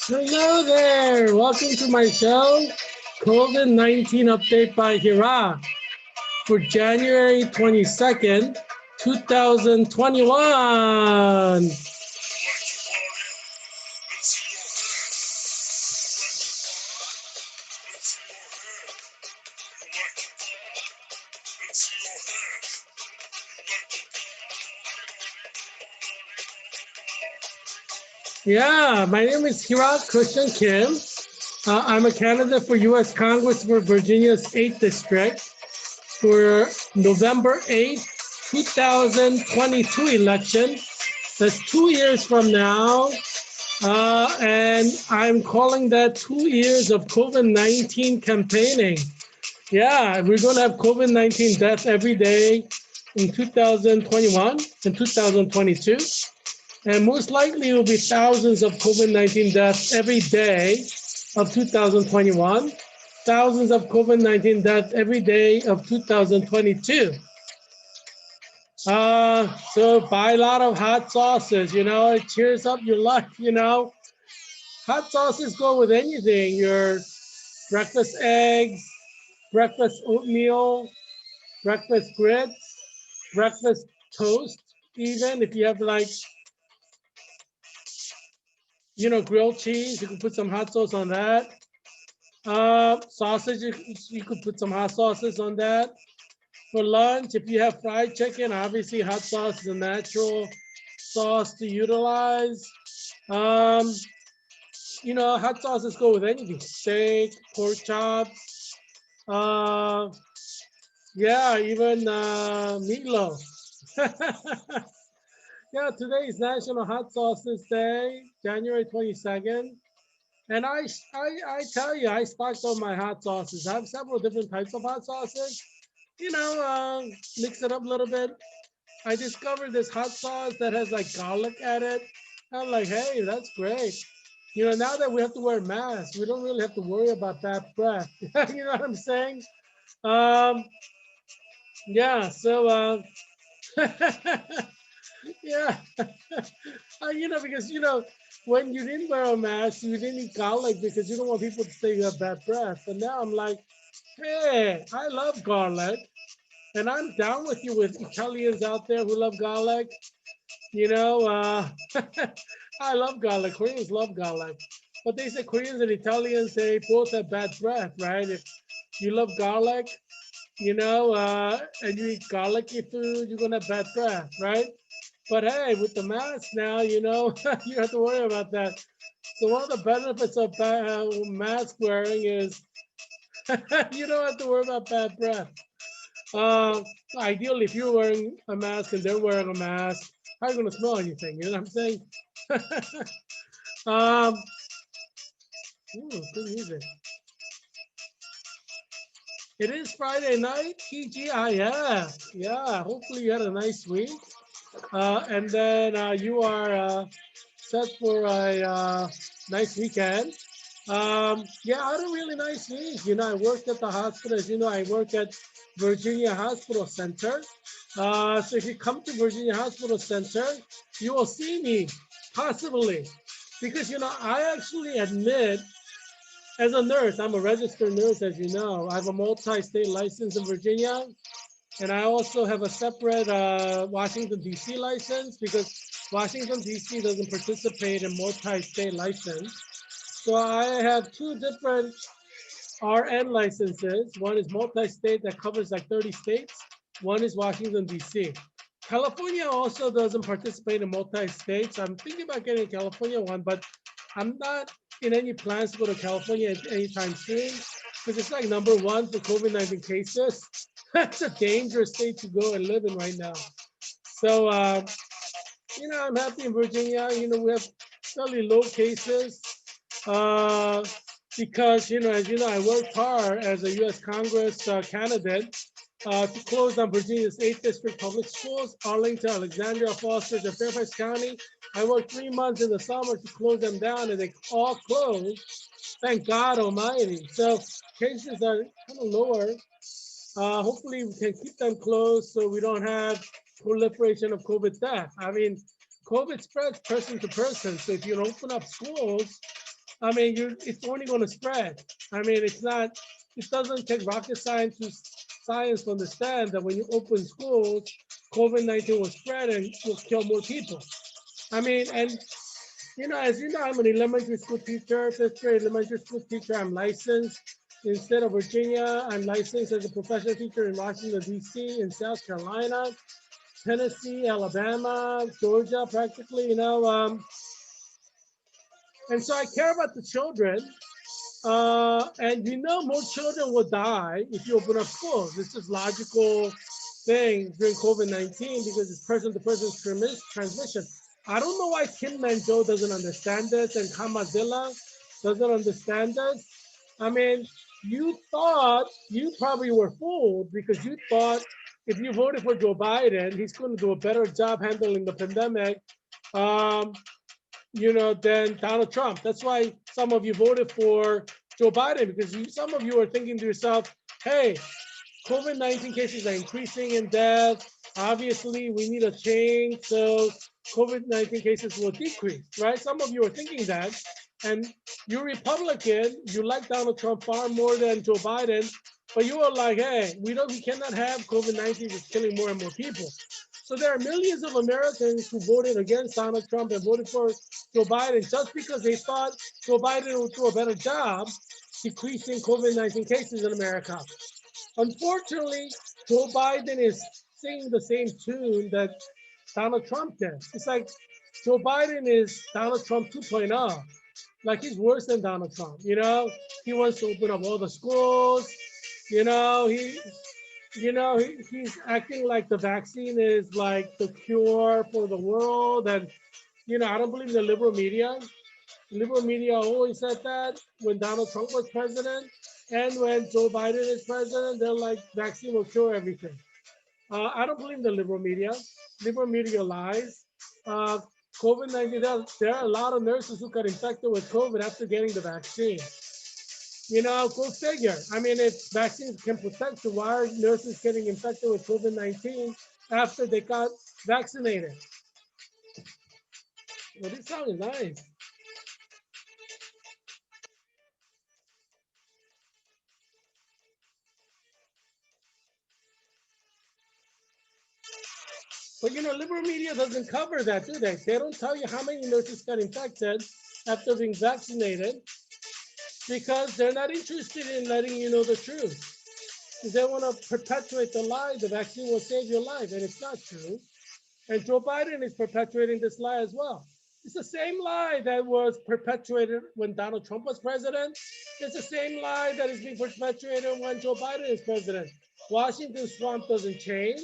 Hello there. Welcome to my show, COVID-19 update by Heerak for January 22nd, 2021. Yeah, my name is Heerak Christian Kim. I'm a candidate for U.S. Congress for Virginia's 8th District for November 8th, 2022 election. That's 2 years from now. And I'm calling that 2 years of COVID-19 campaigning. Yeah, we're going to have COVID-19 deaths every day in 2021 and 2022. And most likely it will be thousands of COVID-19 deaths every day of 2021, thousands of COVID-19 deaths every day of 2022. So buy a lot of hot sauces, it cheers up your life, Hot sauces go with anything, your breakfast eggs, breakfast oatmeal, breakfast grits, breakfast toast, even if you have grilled cheese, you can put some hot sauce on that. Sausage, you could put some hot sauces on that. For lunch, if you have fried chicken, obviously hot sauce is a natural sauce to utilize. Hot sauces go with anything, steak, pork chops, even meatloaf. Yeah, today is National Hot Sauces Day, January 22nd. And I tell you, I stocked up my hot sauces. I have several different types of hot sauces. Mix it up a little bit. I discovered this hot sauce that has garlic at it. I'm like, hey, that's great. Now that we have to wear masks, we don't really have to worry about bad breath. You know what I'm saying? Yeah, so yeah, because when you didn't wear a mask, you didn't eat garlic because you don't want people to say you have bad breath. But now I'm like, hey, I love garlic, and I'm down with you with Italians out there who love garlic. I love garlic. Koreans love garlic, but they say Koreans and Italians, they both have bad breath, right? If you love garlic, and you eat garlicky food, you're gonna have bad breath, right? But hey, with the mask now, you don't have to worry about that. So one of the benefits of mask wearing is you don't have to worry about bad breath. Ideally, if you're wearing a mask and they're wearing a mask, how are you going to smell anything? You know what I'm saying? Good music. It is Friday night, TGIF. Yeah, hopefully you had a nice week. And then you are set for a nice weekend. I had a really nice week. I worked at the hospital. As you know, I work at Virginia Hospital Center. So if you come to Virginia Hospital Center, you will see me, possibly. Because, I actually admit, as a nurse, I'm a registered nurse, as you know. I have a multi-state license in Virginia. And I also have a separate Washington, D.C. license because Washington, D.C. doesn't participate in multi-state license. So I have two different RN licenses. One is multi-state that covers 30 states. One is Washington, D.C. California also doesn't participate in multi-states. I'm thinking about getting a California one, but I'm not in any plans to go to California anytime soon because it's #1 for COVID-19 cases. That's a dangerous state to go and live in right now. So, I'm happy in Virginia. We have fairly low cases because, as you know, I worked hard as a U.S. Congress candidate to close down Virginia's 8th District Public Schools, Arlington, Alexandria, Foster, and Fairfax County. I worked 3 months in the summer to close them down, and they all closed. Thank God Almighty. So cases are kind of lower. Hopefully we can keep them closed so we don't have proliferation of COVID death. I mean, COVID spreads person to person. So if you open up schools, I mean, it's only going to spread. I mean, it doesn't take rocket science to understand that when you open schools, COVID-19 will spread and will kill more people. I mean, and as you know, I'm an elementary school teacher, fifth grade elementary school teacher. I'm licensed in the state of Virginia. I'm licensed as a professional teacher in Washington, D.C., in South Carolina, Tennessee, Alabama, Georgia, practically, and so I care about the children. And more children will die if you open up schools. This is logical thing during COVID-19 because it's person-to-person transmission. I don't know why Kim Manjo doesn't understand this and Kamazilla doesn't understand this. I mean, you probably were fooled because you thought if you voted for Joe Biden, he's going to do a better job handling the pandemic. Than Donald Trump. That's why some of you voted for Joe Biden, because some of you are thinking to yourself, hey, COVID-19 cases are increasing in death. Obviously, we need a change, so COVID-19 cases will decrease, right? Some of you are thinking that, and you're Republican, you like Donald Trump far more than Joe Biden, but you are like, hey, we cannot have COVID-19 just killing more and more people. So there are millions of Americans who voted against Donald Trump and voted for Joe Biden just because they thought Joe Biden would do a better job decreasing COVID-19 cases in America. Unfortunately, Joe Biden is singing the same tune that Donald Trump did. It's like Joe Biden is Donald Trump 2.0. Like he's worse than Donald Trump, He wants to open up all the schools, he's acting like the vaccine is like the cure for the world. And, I don't believe the liberal media. Liberal media always said that when Donald Trump was president and when Joe Biden is president, they're like, vaccine will cure everything. I don't believe the liberal media. Liberal media lies. COVID-19, there are a lot of nurses who got infected with COVID after getting the vaccine. Go figure. I mean, if vaccines can protect you, why are nurses getting infected with COVID-19 after they got vaccinated? Well, this song is nice. But liberal media doesn't cover that, do they? They don't tell you how many nurses got infected after being vaccinated because they're not interested in letting you know the truth. Because they want to perpetuate the lie, the vaccine will save your life, and it's not true. And Joe Biden is perpetuating this lie as well. It's the same lie that was perpetuated when Donald Trump was president. It's the same lie that is being perpetuated when Joe Biden is president. Washington swamp doesn't change.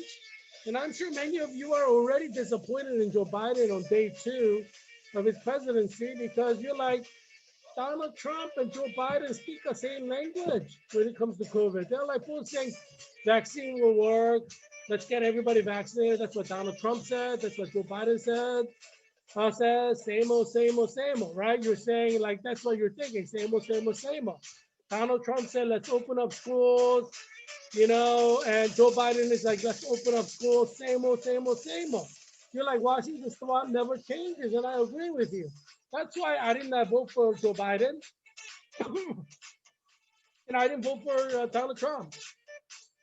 And I'm sure many of you are already disappointed in Joe Biden on day 2 of his presidency because you're like, Donald Trump and Joe Biden speak the same language when it comes to COVID. They're like both saying vaccine will work. Let's get everybody vaccinated. That's what Donald Trump said. That's what Joe Biden said. Says same old, same old, same old, right? You're saying like, that's what you're thinking. Same old, same old, same old. Donald Trump said, let's open up schools, and Joe Biden is like, let's open up schools. Same old, same old, same old. You're like, Washington swamp never changes. And I agree with you. That's why I did not vote for Joe Biden. And I didn't vote for Donald Trump.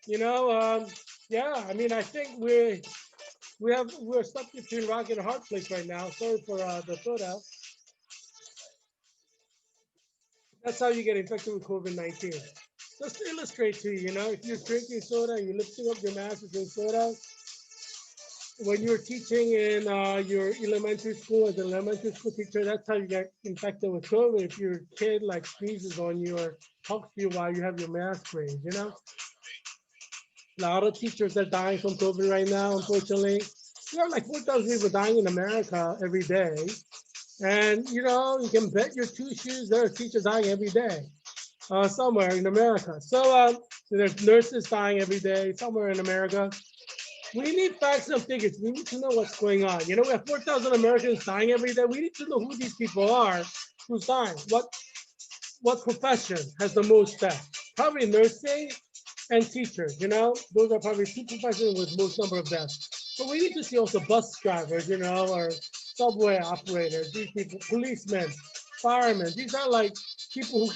Yeah, I mean, I think we're stuck between rock and a hard place right now. Sorry for the soda. That's how you get infected with COVID-19. Just to illustrate to you, if you're drinking soda and you're lifting up your mask with soda, when you're teaching in your elementary school as an elementary school teacher, that's how you get infected with COVID. If your kid like sneezes on you or talks to you while you have your mask raised, A lot of teachers are dying from COVID right now, unfortunately. There are like 4,000 people dying in America every day. And, you can bet your 2 shoes there are teachers dying every day somewhere in America. So there's nurses dying every day somewhere in America. We need facts and figures. We need to know what's going on. We have 4,000 Americans dying every day. We need to know who these people are who's dying. What profession has the most death? Probably nursing and teachers. Those are probably 2 professions with most number of deaths. But we need to see also bus drivers, or subway operators, these people, policemen. firemen. These are like people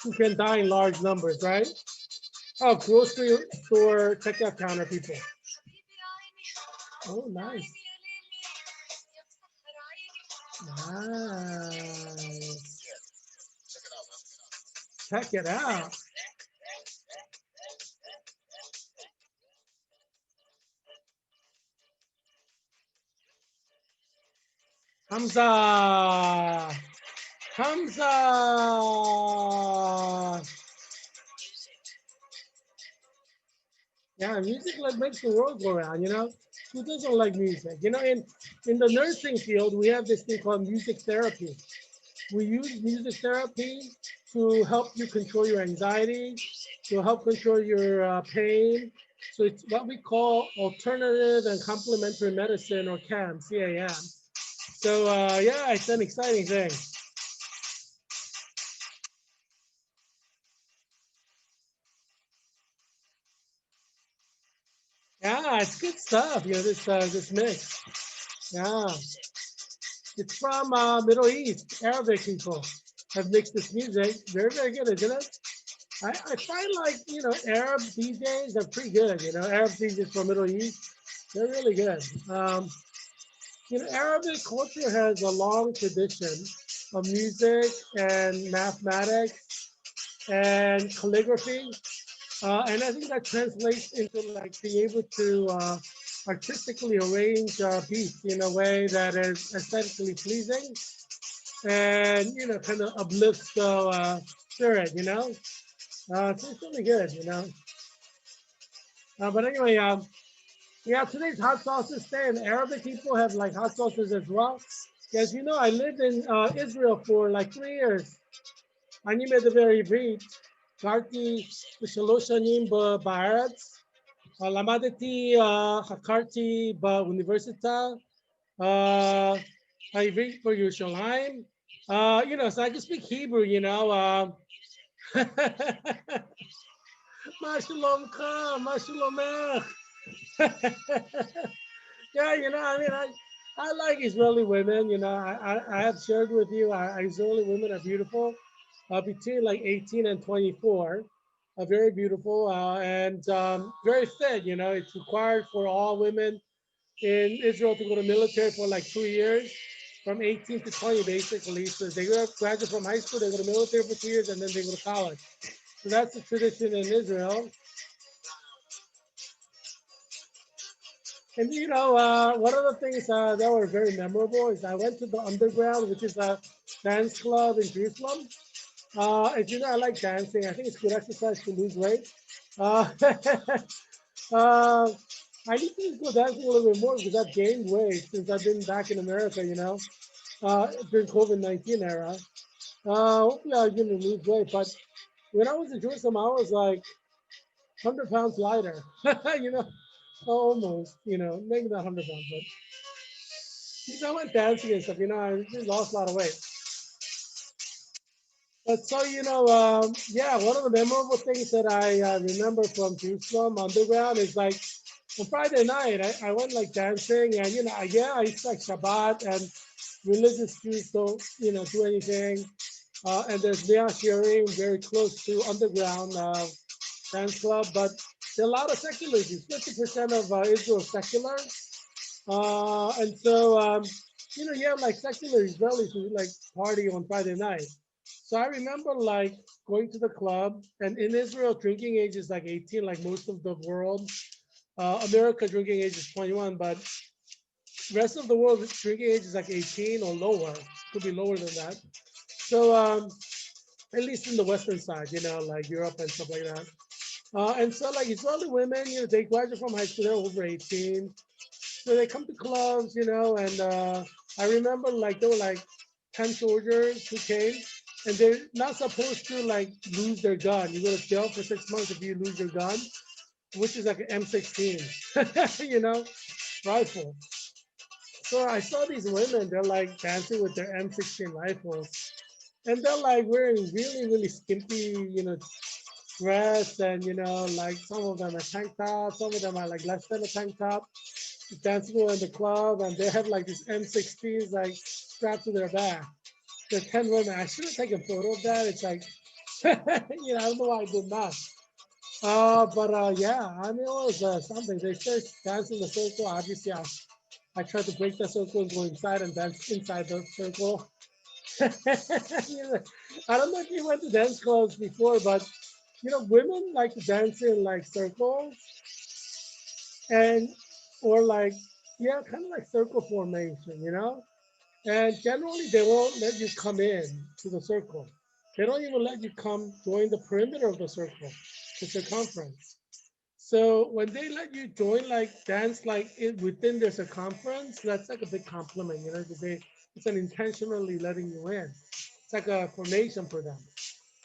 who can die in large numbers, right? Oh, grocery store checkout counter people. Oh, nice. Nice. Check it out. Hamza. Hamza. Yeah, music like makes the world go round, you know? Who doesn't like music? You know, in the nursing field, we have this thing called music therapy. We use music therapy to help you control your anxiety, to help control your pain. So it's what we call alternative and complementary medicine, or CAM, CAM. So yeah, it's an exciting thing. Yeah, it's good stuff. You know, this mix. Yeah, it's from Middle East. Arabic people have mixed this music. Very, very good, isn't it? I find like, you know, Arab DJs are pretty good. You know, Arab DJs from Middle East, they're really good. You know, Arabic culture has a long tradition of music and mathematics and calligraphy. And I think that translates into like being able to artistically arrange beats in a way that is aesthetically pleasing and, you know, kind of uplifts the spirit, you know. So it's really good, you know. But anyway, yeah, today's hot sauces day, and Arabic people have like hot sauces as well. As you know, I lived in Israel for like 3 years. אני מדבר עברית, גרתי בשלוש שנים בארץ, למדתי, חקרתי באוניברסיטה העברית בירושלים. You know, so I can speak Hebrew, you know. מה שלומך? מה שלומך? Yeah, you know, I mean, I like Israeli women. You know, I have shared with you, Israeli women are beautiful, between like 18 and 24, very beautiful and very fit. You know, it's required for all women in Israel to go to military for like 2 years, from 18 to 20 basically. So they graduate from high school, they go to military for 2 years, and then they go to college. So that's the tradition in Israel. And you know, one of the things that were very memorable is I went to the Underground, which is a dance club in Jerusalem. As you know, I like dancing. I think it's good exercise to lose weight. Uh, uh, I need to go dancing a little bit more because I've gained weight since I've been back in America, you know, during COVID-19 era. Hopefully I'm going to lose weight. But when I was in Jerusalem, I was like 100 pounds lighter, you know, almost, you know, maybe not 100 pounds, but because I went dancing and stuff, you know, I really lost a lot of weight. But so, you know, yeah, one of the memorable things that I remember from Jerusalem Underground is like on Friday night, I went like dancing and, you know, yeah, it's like Shabbat and religious Jews don't, you know, do anything. And there's Mea Shearim very close to Underground dance club, but there are a lot of secular Jews. 50% of Israel is secular. And so, you know, you have like secular Israelis who like party on Friday night. So I remember like going to the club, and in Israel, drinking age is like 18, like most of the world. America drinking age is 21, but rest of the world drinking age is like 18 or lower. Could be lower than that. So at least in the Western side, you know, like Europe and stuff like that. And so like Israeli women, you know, they graduate from high school, they're over 18. So they come to clubs, you know, and I remember like there were like 10 soldiers who came, and they're not supposed to like lose their gun. You go to jail for 6 months if you lose your gun, which is like an M16, you know, rifle. So I saw these women, they're like dancing with their M16 rifles. And they're like wearing really, really skimpy, you know, dress, and you know, like some of them are tank top, some of them are like less than a tank top, dancing in the club, and they have like these M16s like strapped to their back. the 10 women. I should have taken a photo of that. It's like, I don't know why I did not. But yeah, I mean, it was something. They first dance in the circle. Obviously, I tried to break the circle and go inside and dance inside the circle. I don't know if you went to dance clubs before, but women like to dance in like circles and or like yeah, kind of like circle formation. And generally they won't let you come in to the circle. They don't even let you come join the perimeter of the circle, the circumference. So when they let you join, like dance, like within their circumference, that's like a big compliment, because it's an intentionally letting you in. It's like a formation for them.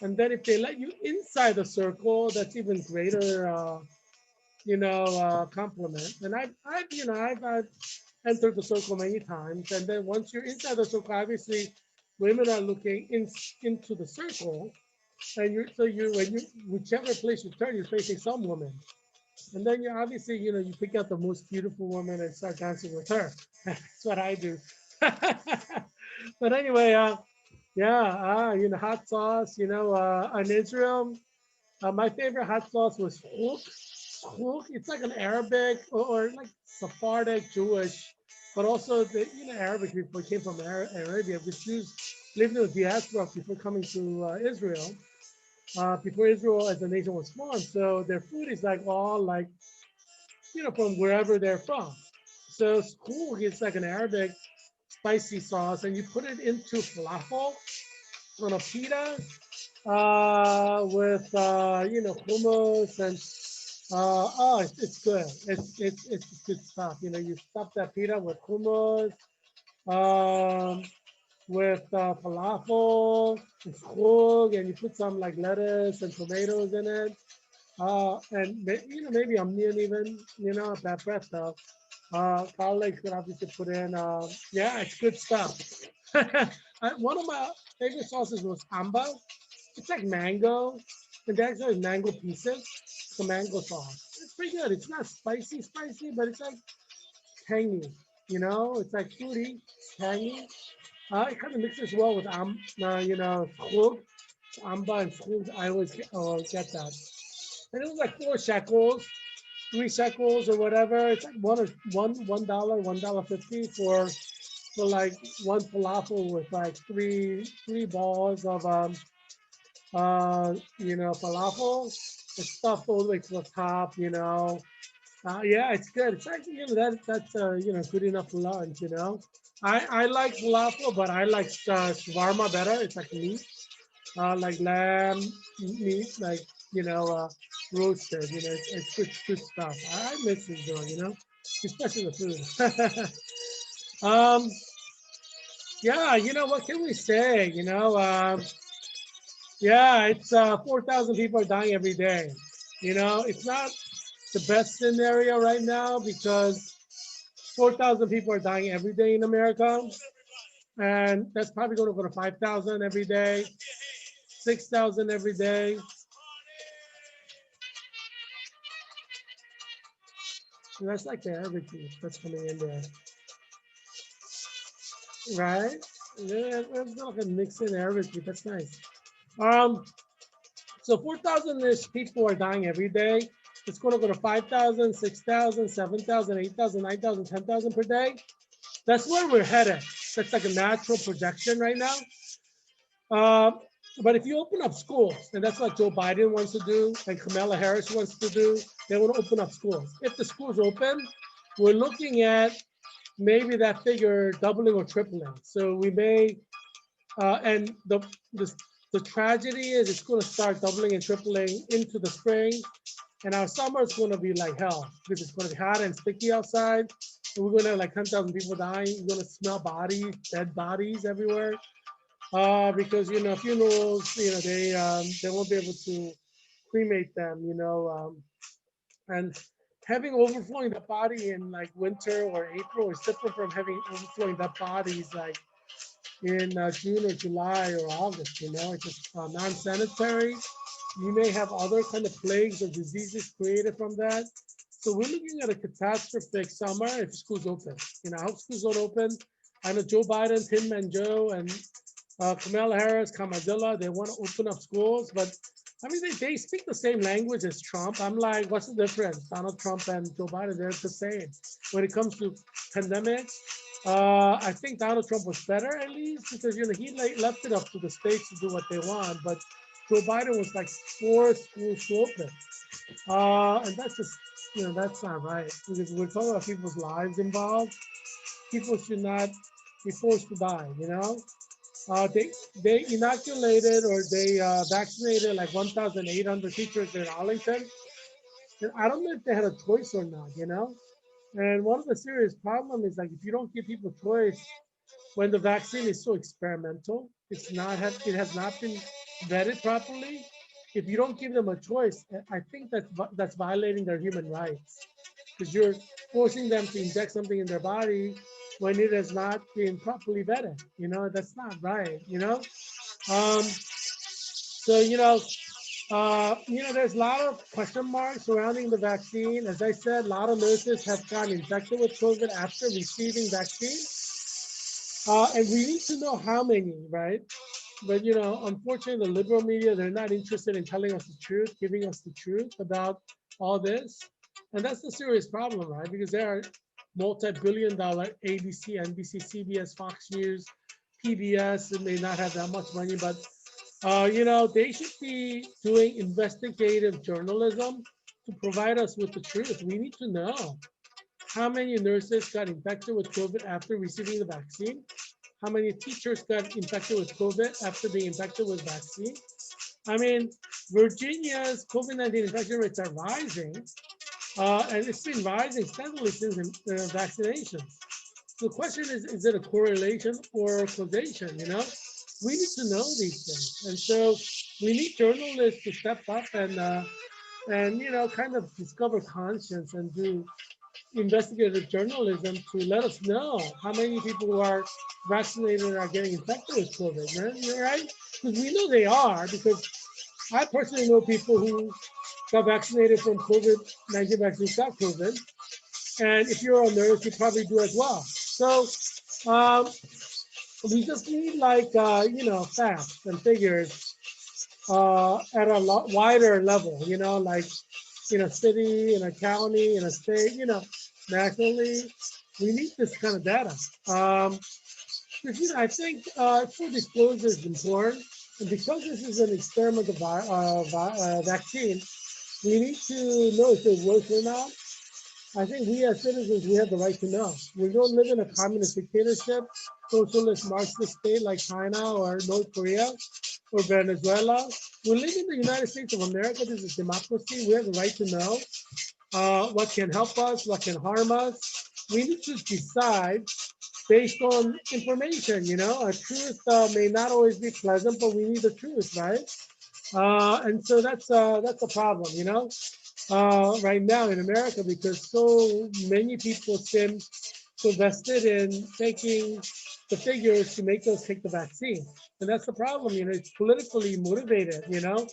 And then if they let you inside the circle, that's even greater, compliment. And I've entered the circle many times. And then once you're inside the circle, obviously, women are looking into the circle, and when you whichever place you turn, you're facing some woman. And then you obviously, you pick out the most beautiful woman and start dancing with her. That's what I do. But anyway, yeah, hot sauce, in Israel, my favorite hot sauce was Heerak. Heerak, it's like an Arabic or like Sephardic Jewish, but also Arabic people came from Arabia, which Jews lived in the diaspora before coming to Israel. Before Israel as a nation was formed, so their food is like all like from wherever they're from. So Heerak is like an Arabic spicy sauce, and you put it into falafel on a pita with hummus and oh, it's good. It's good stuff. You stuff that pita with hummus, um, with falafel, and squog, and you put some like lettuce and tomatoes in it, and maybe onion even, that stuff. Garlic could obviously put in. Yeah, it's good stuff. One of my favorite sauces was amba. It's like mango, and they actually have mango pieces. It's a mango sauce. It's pretty good. It's not spicy, but it's like tangy. It's like fruity, tangy. It kind of mixes well with squid, amba and squid. I always get that. And it was like 4 shekels, 3 shekels or whatever. It's like $1, $1.50 for like one falafel with like three balls of falafel. It's stuffed all the way to the top. Yeah, it's good. It's like that's good enough for lunch. I like falafel, but I like shawarma better. It's like meat, like lamb meat, like roasted. It's good stuff. I miss Israel. Especially the food. um, yeah, what can we say? Yeah, it's 4,000 people are dying every day. It's not the best scenario right now because 4,000 people are dying every day in America, and that's probably going to go to 5,000 every day, 6,000 every day. And that's like the average that's coming in there, right? Yeah, that's like a mix in average. That's nice. Um, So 4,000-ish people are dying every day. It's going to go to 5,000, 6,000, 7,000, 8,000, 9,000, 10,000 per day. That's where we're headed. That's like a natural projection right now. Uh, but if you open up schools, and that's what Joe Biden wants to do, and Kamala Harris wants to do, they want to open up schools. If the schools open, we're looking at maybe that figure doubling or tripling. So we may, and the tragedy is it's going to start doubling and tripling into the spring, and our summer is going to be like hell because it's going to be hot and sticky outside. And we're going to have like 10,000 people dying. You're going to smell bodies, dead bodies everywhere. Because funerals, they won't be able to cremate them, and having overflowing the body in like winter or April is different from having overflowing the bodies like in June or July or August. It's just non-sanitary. You may have other kind of plagues or diseases created from that. So we're looking at a catastrophic summer if schools open. I hope schools don't open. I know Joe Biden, Tim and Joe, and Kamala Harris, Kamadilla, they want to open up schools, but I mean, they speak the same language as Trump. I'm like, what's the difference? Donald Trump and Joe Biden, they're the same. When it comes to pandemic, I think Donald Trump was better at least because, he left it up to the states to do what they want, but Joe Biden was like forced schools to open. And that's just, that's not right because we're talking about people's lives involved. People should not be forced to die. They inoculated or they vaccinated like 1,800 teachers in Arlington. And I don't know if they had a choice or not. And one of the serious problems is like if you don't give people choice when the vaccine is so experimental, it has not been vetted properly. If you don't give them a choice, I think that's violating their human rights because you're forcing them to inject something in their body when it has not been properly vetted. That's not right. So there's a lot of question marks surrounding the vaccine. As I said, a lot of nurses have gotten infected with COVID after receiving vaccine. And we need to know how many, right? But, unfortunately, the liberal media, they're not interested in telling us the truth, giving us the truth about all this. And that's the serious problem, right? Because there are multi-billion-dollar ABC, NBC, CBS, Fox News, PBS, it may not have that much money, but they should be doing investigative journalism to provide us with the truth. We need to know how many nurses got infected with COVID after receiving the vaccine, how many teachers got infected with COVID after being infected with vaccine. I mean, Virginia's COVID-19 infection rates are rising, and it's been rising steadily since vaccinations. The question is it a correlation or causation? We need to know these things. And so we need journalists to step up and kind of discover conscience and do investigative journalism to let us know how many people who are vaccinated are getting infected with COVID, right? Because we know they are, because I personally know people who got vaccinated from COVID-19 vaccines got COVID. And if you're a nurse, you probably do as well. So we just need facts and figures at a lot wider level, like in a city, in a county, in a state, nationally. We need this kind of data. I think full disclosure is important. And because this is an experimental vaccine, we need to know if it works or not. I think we as citizens, we have the right to know. We don't live in a communist dictatorship, socialist Marxist state like China or North Korea or Venezuela. We live in the United States of America. This is democracy. We have the right to know what can help us, what can harm us. We need to decide based on information. A truth may not always be pleasant, but we need the truth, right? And so that's a problem, right now in America, because so many people seem so vested in taking the figures to make us take the vaccine. And that's the problem, it's politically motivated, and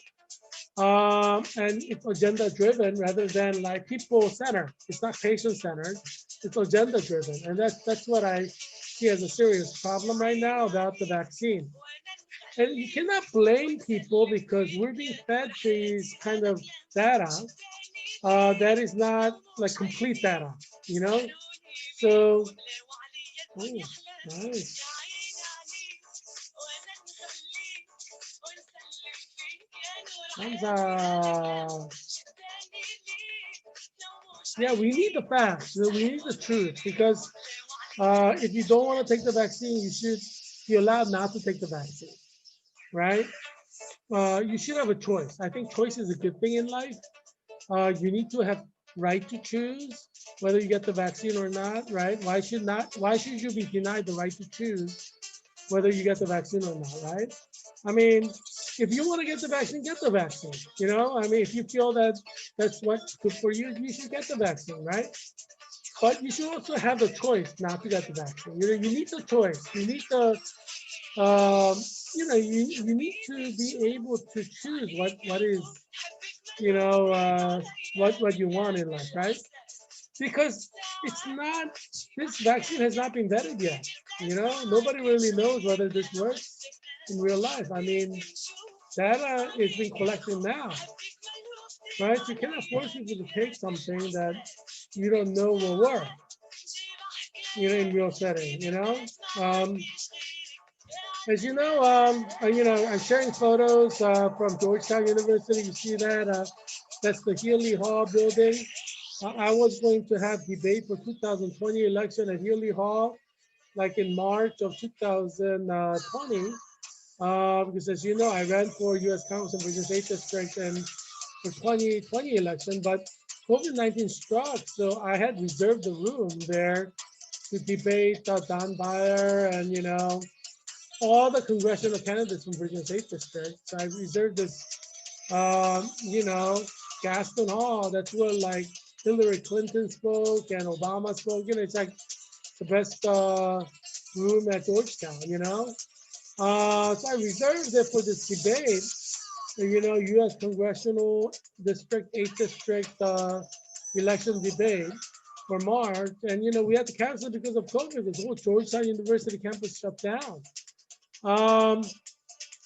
it's agenda driven rather than like people centered. It's not patient centered, it's agenda driven. And that's what I see as a serious problem right now about the vaccine. And you cannot blame people because we're being fed these kind of data that is not like complete data. So, oh, nice. Hamza. Yeah, we need the facts. We need the truth because if you don't want to take the vaccine, you should be allowed not to take the vaccine, right? You should have a choice. I think choice is a good thing in life. You need to have right to choose whether you get the vaccine or not, right? Why should you be denied the right to choose whether you get the vaccine or not, right? I mean, if you want to get the vaccine, get the vaccine. I mean, if you feel that that's what's good for you, you should get the vaccine, right? But you should also have the choice not to get the vaccine. You need the choice. You need the you need to be able to choose what is what you want in life, right? Because this vaccine has not been vetted yet. Nobody really knows whether this works. in real life. I mean, data is being collected now, right? You cannot force people to take something that you don't know will work, in real setting, Um, as I'm sharing photos from Georgetown University. You see that? That's the Healy Hall building. I was going to have debate for 2020 election at Healy Hall, like in March of 2020, because as you know, I ran for U.S. Congress in Virginia's 8th District and for 2020 election, but COVID-19 struck, so I had reserved the room there to debate Don Beyer and, all the congressional candidates from Virginia's 8th District. So I reserved this, Gaston Hall. That's where like Hillary Clinton spoke and Obama spoke. It's like the best room at Georgetown. So I reserved it for this debate, U.S. Congressional District 8th District election debate for March. And, we had to cancel it because of COVID. The whole Georgetown University campus shut down.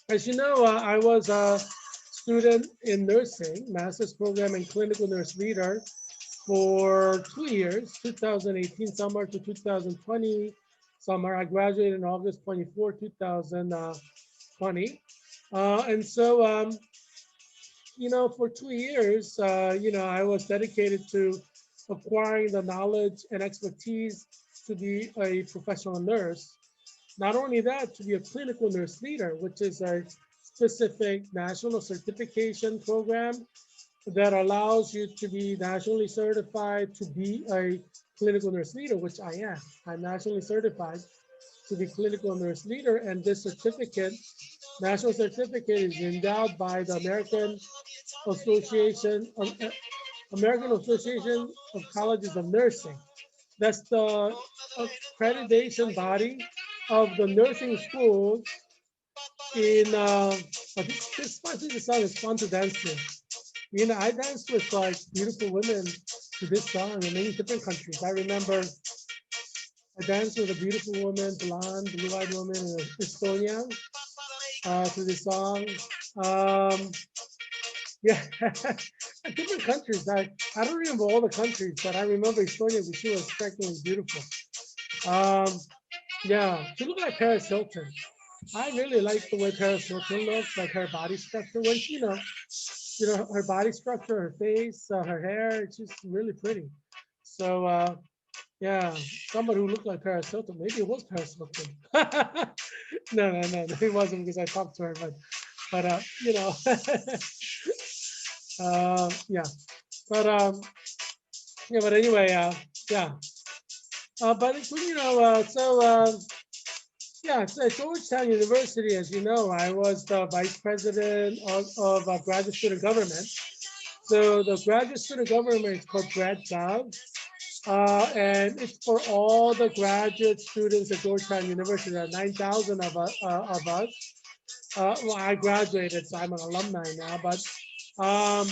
As you know, I was a student in nursing, master's program in clinical nurse leader for 2 years, 2018 summer to 2020 summer. I graduated in August 24, 2020. And so, for 2 years, I was dedicated to acquiring the knowledge and expertise to be a professional nurse. Not only that, to be a clinical nurse leader, which is a specific national certification program that allows you to be nationally certified to be a clinical nurse leader, which I am. I'm nationally certified to be clinical nurse leader, and this certificate, national certificate, is endowed by the American Association of Colleges of Nursing. That's the accreditation body of the nursing schools in, this song is fun to dance to. I danced with like beautiful women to this song in many different countries. I remember I danced with a beautiful woman, blonde, blue-eyed woman in Estonia to this song. Yeah, different countries. I don't remember all the countries, but I remember Estonia because she was strikingly beautiful. Yeah, she looked like Paris Hilton. I really like the way Paris Hilton looks, like her body structure. When her body structure, her face, her hair, it's just really pretty. So yeah, somebody who looked like Paris Hilton. Maybe it was Paris Hilton. No, it wasn't because I talked to her, but yeah, but yeah, but anyway, yeah. But yeah, so at Georgetown University, as you know, I was the vice president of graduate student government. So the graduate student government is called GradGov, and it's for all the graduate students at Georgetown University. There are 9,000 of us. Well, I graduated, so I'm an alumni now, but I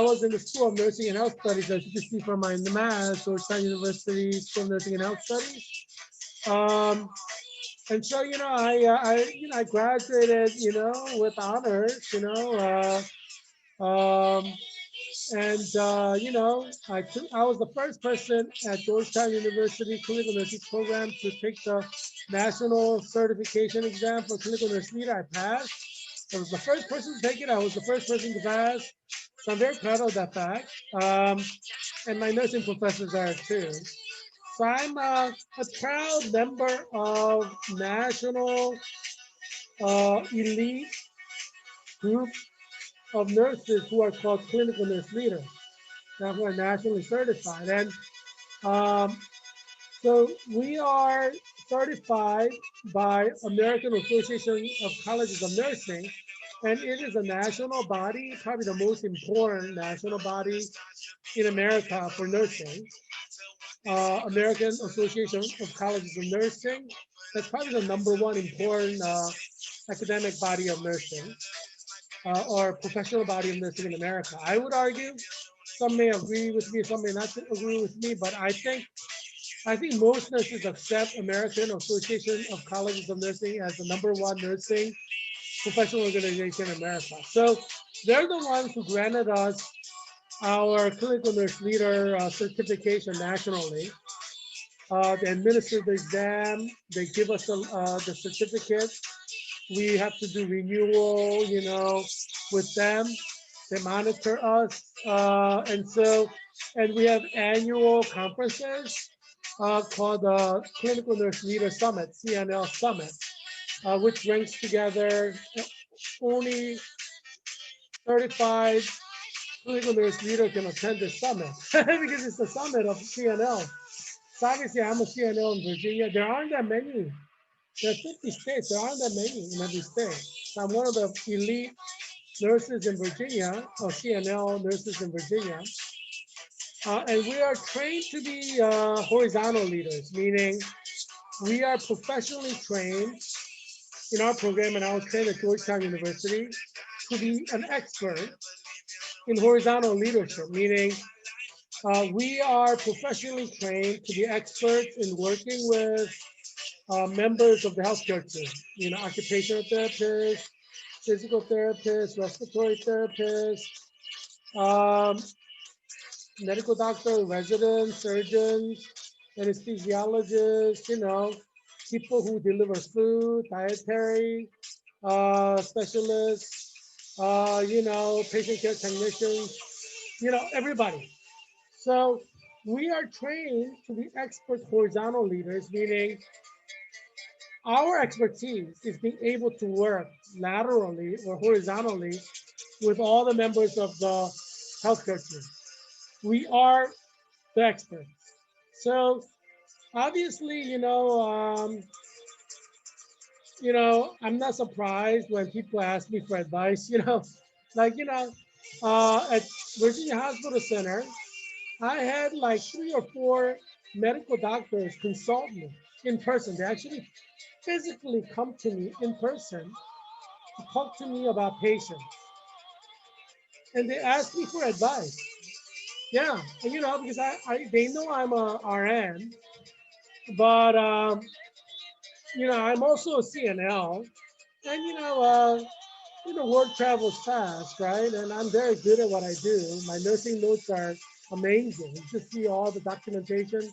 was in the School of Nursing and Health Studies, as you can see from my math, Georgetown University School of Nursing and Health Studies. And so, I graduated, with honors, I was the first person at Georgetown University Clinical Nursing Program to take the national certification exam for clinical nurse leader. I passed. I was the first person to take it. I was the first person to pass. So I'm very proud of that fact. And my nursing professors are too. So I'm a proud member of national elite group of nurses who are called clinical nurse leaders, that who are nationally certified. And so we are certified by American Association of Colleges of Nursing, and it is a national body, probably the most important national body in America for nursing. American Association of Colleges of Nursing. That's probably the #1 important academic body of nursing or professional body of nursing in America. I would argue, some may agree with me, some may not agree with me, but I think I think most nurses accept American Association of Colleges of Nursing as the #1 nursing professional organization in America. So they're the ones who granted us our clinical nurse leader certification nationally. They administer the exam, they give us the certificate. We have to do renewal, with them. They monitor us. And we have annual conferences called the Clinical Nurse Leader Summit, CNL Summit, which brings together only 35 clinical nurse leaders can attend this summit because it's the summit of CNL. So obviously I'm a CNL in Virginia. There aren't that many. There are 50 states. There aren't that many in every state. So I'm one of the elite nurses in Virginia, or CNL nurses in Virginia. And we are trained to be horizontal leaders, meaning we are professionally trained in our program, and I was trained at Georgetown University to be an expert in horizontal leadership, meaning we are professionally trained to be experts in working with members of the healthcare team, occupational therapists, physical therapists, respiratory therapists, medical doctor, residents, surgeons, anesthesiologists, people who deliver food, dietary specialists, patient care technicians, everybody. So we are trained to be expert horizontal leaders, meaning our expertise is being able to work laterally or horizontally with all the members of the healthcare team. We are the experts. So obviously, I'm not surprised when people ask me for advice, at Virginia Hospital Center, I had like 3 or 4 medical doctors consult me in person. They actually physically come to me in person to talk to me about patients. And they ask me for advice. Yeah, because they know I'm a RN, but I'm also a CNL, and word travels fast, right? And I'm very good at what I do. My nursing notes are amazing. You should see all the documentation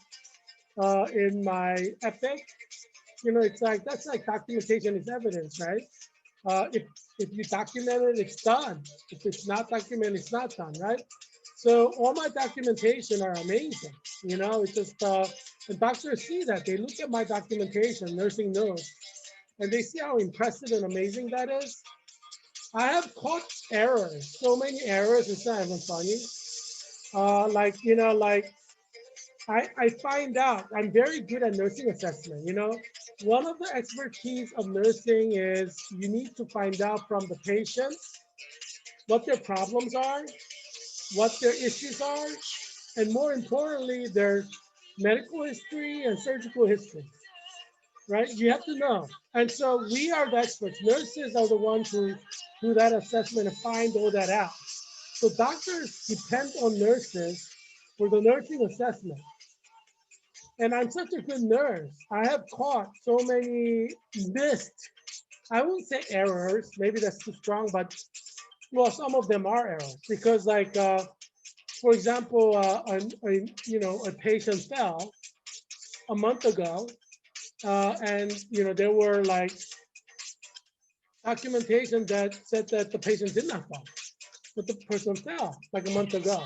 in my epic. It's like that's like documentation is evidence, right? If you document it, it's done. If it's not documented, it's not done, right? So all my documentation are amazing. It's just the doctors see that. They look at my documentation, nursing notes, and they see how impressive and amazing that is. I have caught errors, so many errors. It's not even funny. I find out I'm very good at nursing assessment. One of the expertise of nursing is you need to find out from the patients what their problems are, what their issues are, and more importantly, their medical history and surgical history, right? You have to know. And so we are the experts. Nurses are the ones who do that assessment and find all that out. So doctors depend on nurses for the nursing assessment. And I'm such a good nurse. I have caught so many missed, I won't say errors, maybe that's too strong, but well, some of them are errors because for example, a patient fell a month ago and there were like documentation that said that the patient did not fall, but the person fell like a month ago.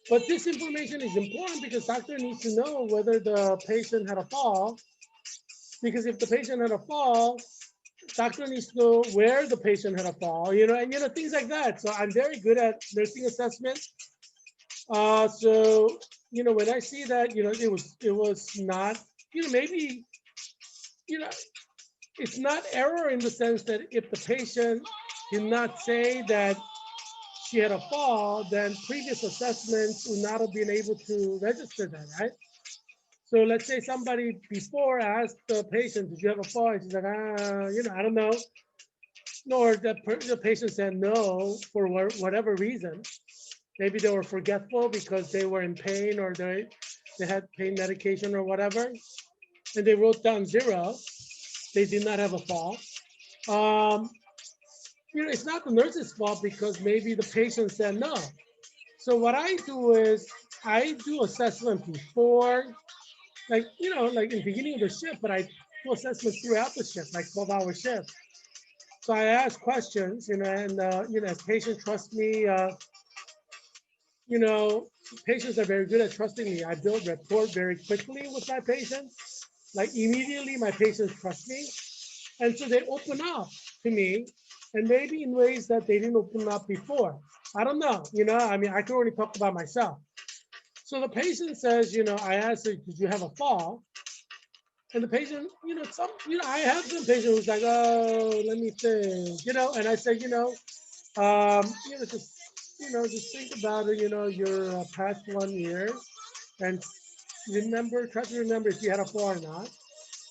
But this information is important because doctor needs to know whether the patient had a fall, because if the patient had a fall, doctor needs to know where the patient had a fall, and things like that. So I'm very good at nursing assessment. So when I see that, it was not, maybe, it's not error in the sense that if the patient did not say that she had a fall, then previous assessments would not have been able to register that, right? So let's say somebody before asked the patient, did you have a fall? And she's like, I don't know. Or the patient said no for whatever reason. Maybe they were forgetful because they were in pain, or they had pain medication or whatever, and they wrote down 0. They did not have a fall. Um, it's not the nurse's fault because maybe the patient said no. So what I do is I do assessment before, like, like in the beginning of the shift, but I do assessment throughout the shift, like 12-hour shift. So I ask questions, and, as patients trust me, you know, patients are very good at trusting me. I build rapport very quickly with my patients. Like immediately my patients trust me. And so they open up to me, and maybe in ways that they didn't open up before. I don't know, I mean, I can only talk about myself. So the patient says, I asked her, did you have a fall? And the patient, I have some patient who's like, oh, let me think, and I say, just think about it, your past 1 year, and try to remember if you had a fall or not.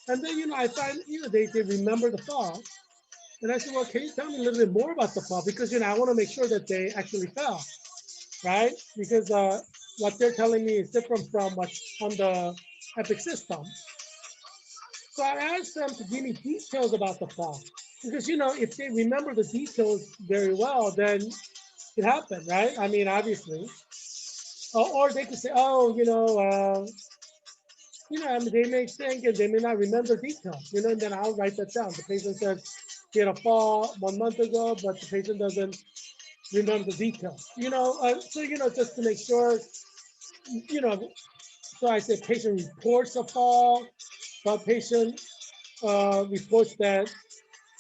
And then, I find, they remember the fall. And I said, well, can you tell me a little bit more about the fall? Because, I want to make sure that they actually fell, right? Because what they're telling me is different from what's on the Epic system. So I asked them to give me details about the fall. Because, if they remember the details very well, then it happened, right? I mean, obviously. Or they could say, oh, I mean, they may think and they may not remember details, and then I'll write that down. The patient says he had a fall 1 month ago, but the patient doesn't remember the details, so, just to make sure, so I say patient reports a fall, but patient reports that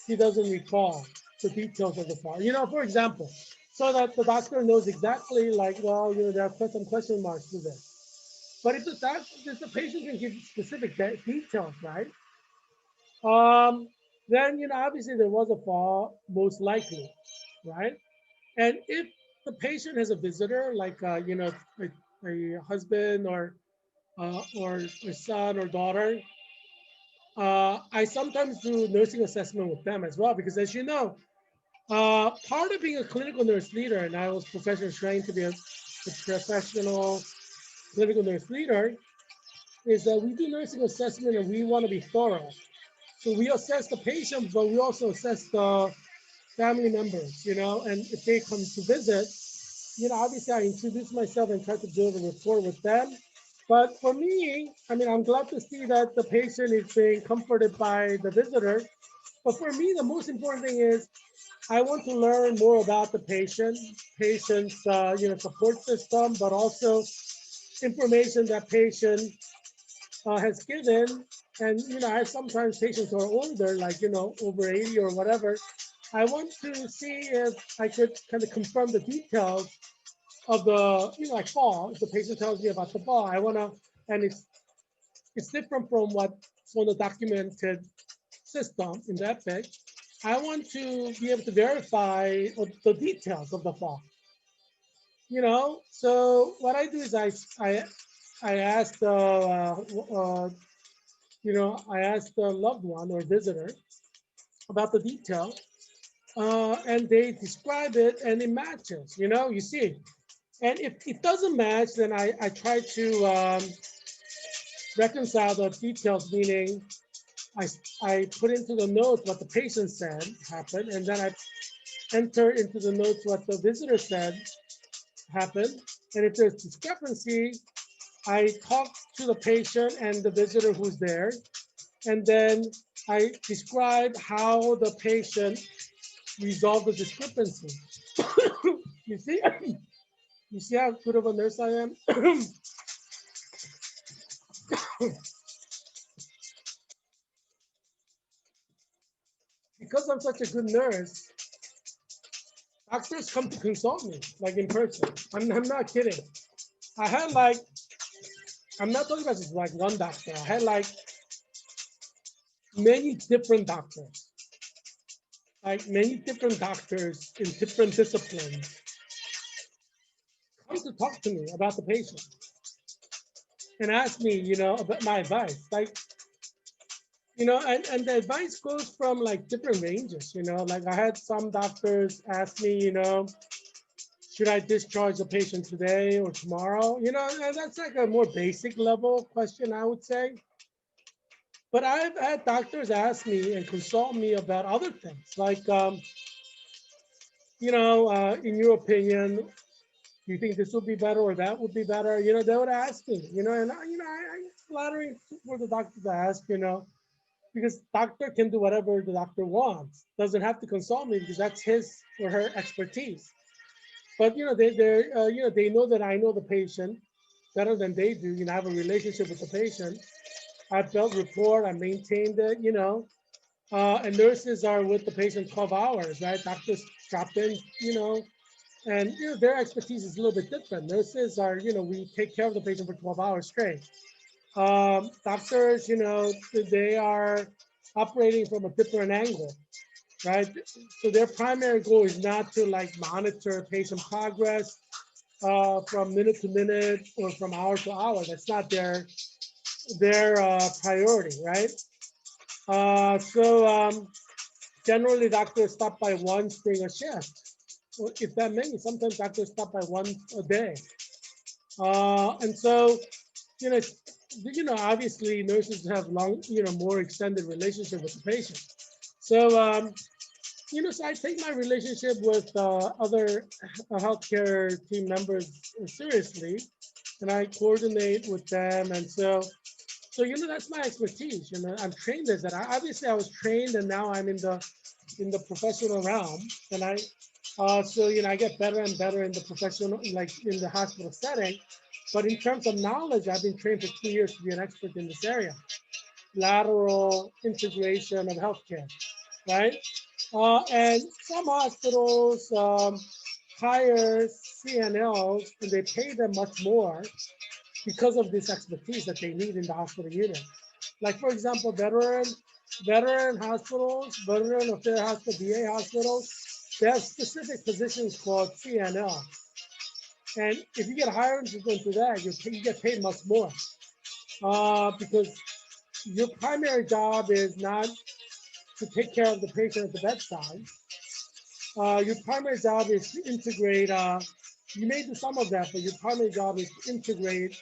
he doesn't recall the details of the fall, for example, so that the doctor knows exactly, like, well, there are some question marks to this. But if the patient can give specific details, right? Then, obviously there was a fall, most likely, right? And if the patient has a visitor, like, a husband or a son or daughter, I sometimes do nursing assessment with them as well, because as you know, part of being a clinical nurse leader, and I was professionally trained to be a professional clinical nurse leader, is that we do nursing assessment and we want to be thorough. So we assess the patient, but we also assess the family members, and if they come to visit, obviously I introduce myself and try to build a rapport with them. But for me, I mean, I'm glad to see that the patient is being comforted by the visitor. But for me, the most important thing is I want to learn more about the patient's, support system, but also information that patient has given. And, I have sometimes patients who are older, like, over 80 or whatever. I want to see if I could kind of confirm the details of the, like fall. If the patient tells me about the fall, I want to, and it's different from what's on the documented system in the Epic. I want to be able to verify the details of the fall. So what I do is I ask the I ask the loved one or visitor about the detail, and they describe it, and it matches. You see, and if it doesn't match, then I try to reconcile the details, meaning I put into the notes what the patient said happened, and then I enter into the notes what the visitor said happened. And if there's discrepancy, I talk to the patient and the visitor who's there, and then I describe how the patient resolved the discrepancy. You see, you see how good of a nurse I am. Because I'm such a good nurse, doctors come to consult me, like in person. I'm not kidding. I had like, I'm not talking about just like one doctor. I had like many different doctors, in different disciplines come to talk to me about the patient and ask me, about my advice. Like, and the advice goes from like different ranges, like I had some doctors ask me, should I discharge the patient today or tomorrow? You know, and that's like a more basic level question, I would say. But I've had doctors ask me and consult me about other things, like, in your opinion, do you think this would be better or that would be better? You know, they would ask me, I flattering for the doctor to ask, because doctor can do whatever the doctor wants. Doesn't have to consult me because that's his or her expertise. But they know that I know the patient better than they do. You know, I have a relationship with the patient. I built rapport. I maintained it. And nurses are with the patient 12 hours, right? Doctors drop in, and their expertise is a little bit different. Nurses are, we take care of the patient for 12 hours straight. Doctors, they are operating from a different angle, right? So their primary goal is not to like monitor patient progress from minute to minute or from hour to hour. That's not their priority, right? So generally, doctors stop by once during a shift, if that many. Sometimes doctors stop by one a day, and so you know, obviously nurses have long, more extended relationship with the patient. So, so I take my relationship with other healthcare team members seriously, and I coordinate with them. And so that's my expertise. I'm trained as that. Obviously, I was trained, and now I'm in the professional realm, and I get better and better in the professional, like in the hospital setting. But in terms of knowledge, I've been trained for 2 years to be an expert in this area, lateral integration of healthcare, right? And some hospitals hire CNLs and they pay them much more because of this expertise that they need in the hospital unit. Like, for example, veteran hospitals, veteran affairs hospitals, VA hospitals, they have specific positions called CNL. And if you get hired to go into that, you get paid much more because your primary job is not to take care of the patient at the bedside. Your primary job is to integrate, you may do some of that, but your primary job is to integrate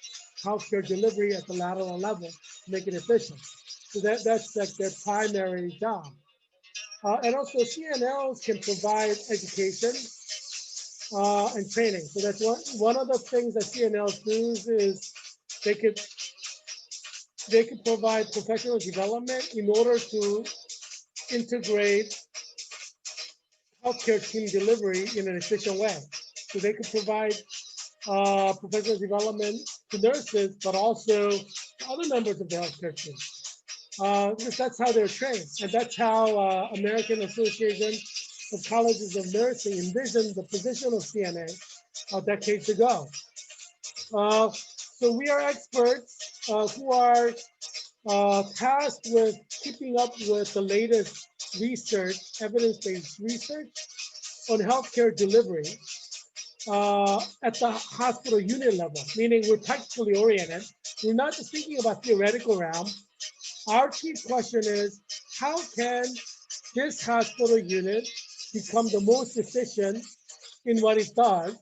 healthcare delivery at the lateral level to make it efficient. So that's like their primary job. And also CNLs can provide education and training. So that's one of the things that CNLs do is they could provide professional development in order to integrate healthcare team delivery in an efficient way. So they could provide professional development to nurses, but also to other members of the healthcare team. Because that's how they're trained. And that's how American Association of Colleges of Nursing envisioned the position of CNA decades ago. So we are experts who are tasked with keeping up with the latest research, evidence-based research on healthcare delivery at the hospital unit level, meaning we're practically oriented. We're not just thinking about theoretical realm. Our chief question is, how can this hospital unit become the most efficient in what it does,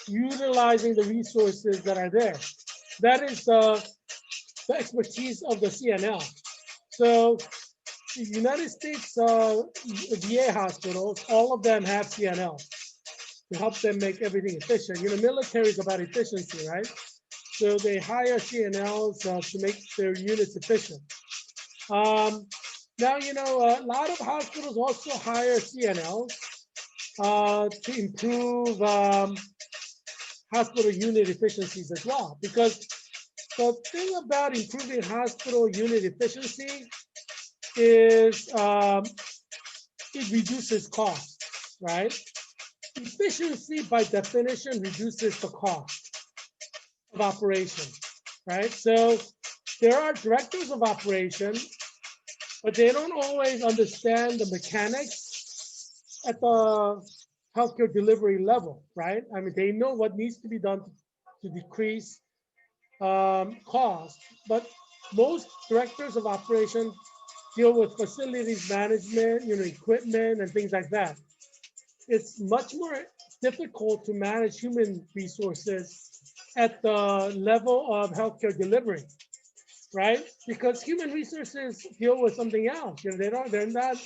utilizing the resources that are there? That is the expertise of the CNL. So the United States VA hospitals, all of them have CNL to help them make everything efficient. Military is about efficiency, right? So they hire CNLs to make their units efficient. Now, a lot of hospitals also hire CNLs to improve hospital unit efficiencies as well. Because the thing about improving hospital unit efficiency is it reduces cost, right? Efficiency by definition reduces the cost of operation, right? So there are directors of operation, but they don't always understand the mechanics at the healthcare delivery level, right? I mean, they know what needs to be done to decrease cost, but most directors of operation deal with facilities management, equipment and things like that. it's much more difficult to manage human resources at the level of healthcare delivery, right? Because human resources deal with something else. You know, they're not,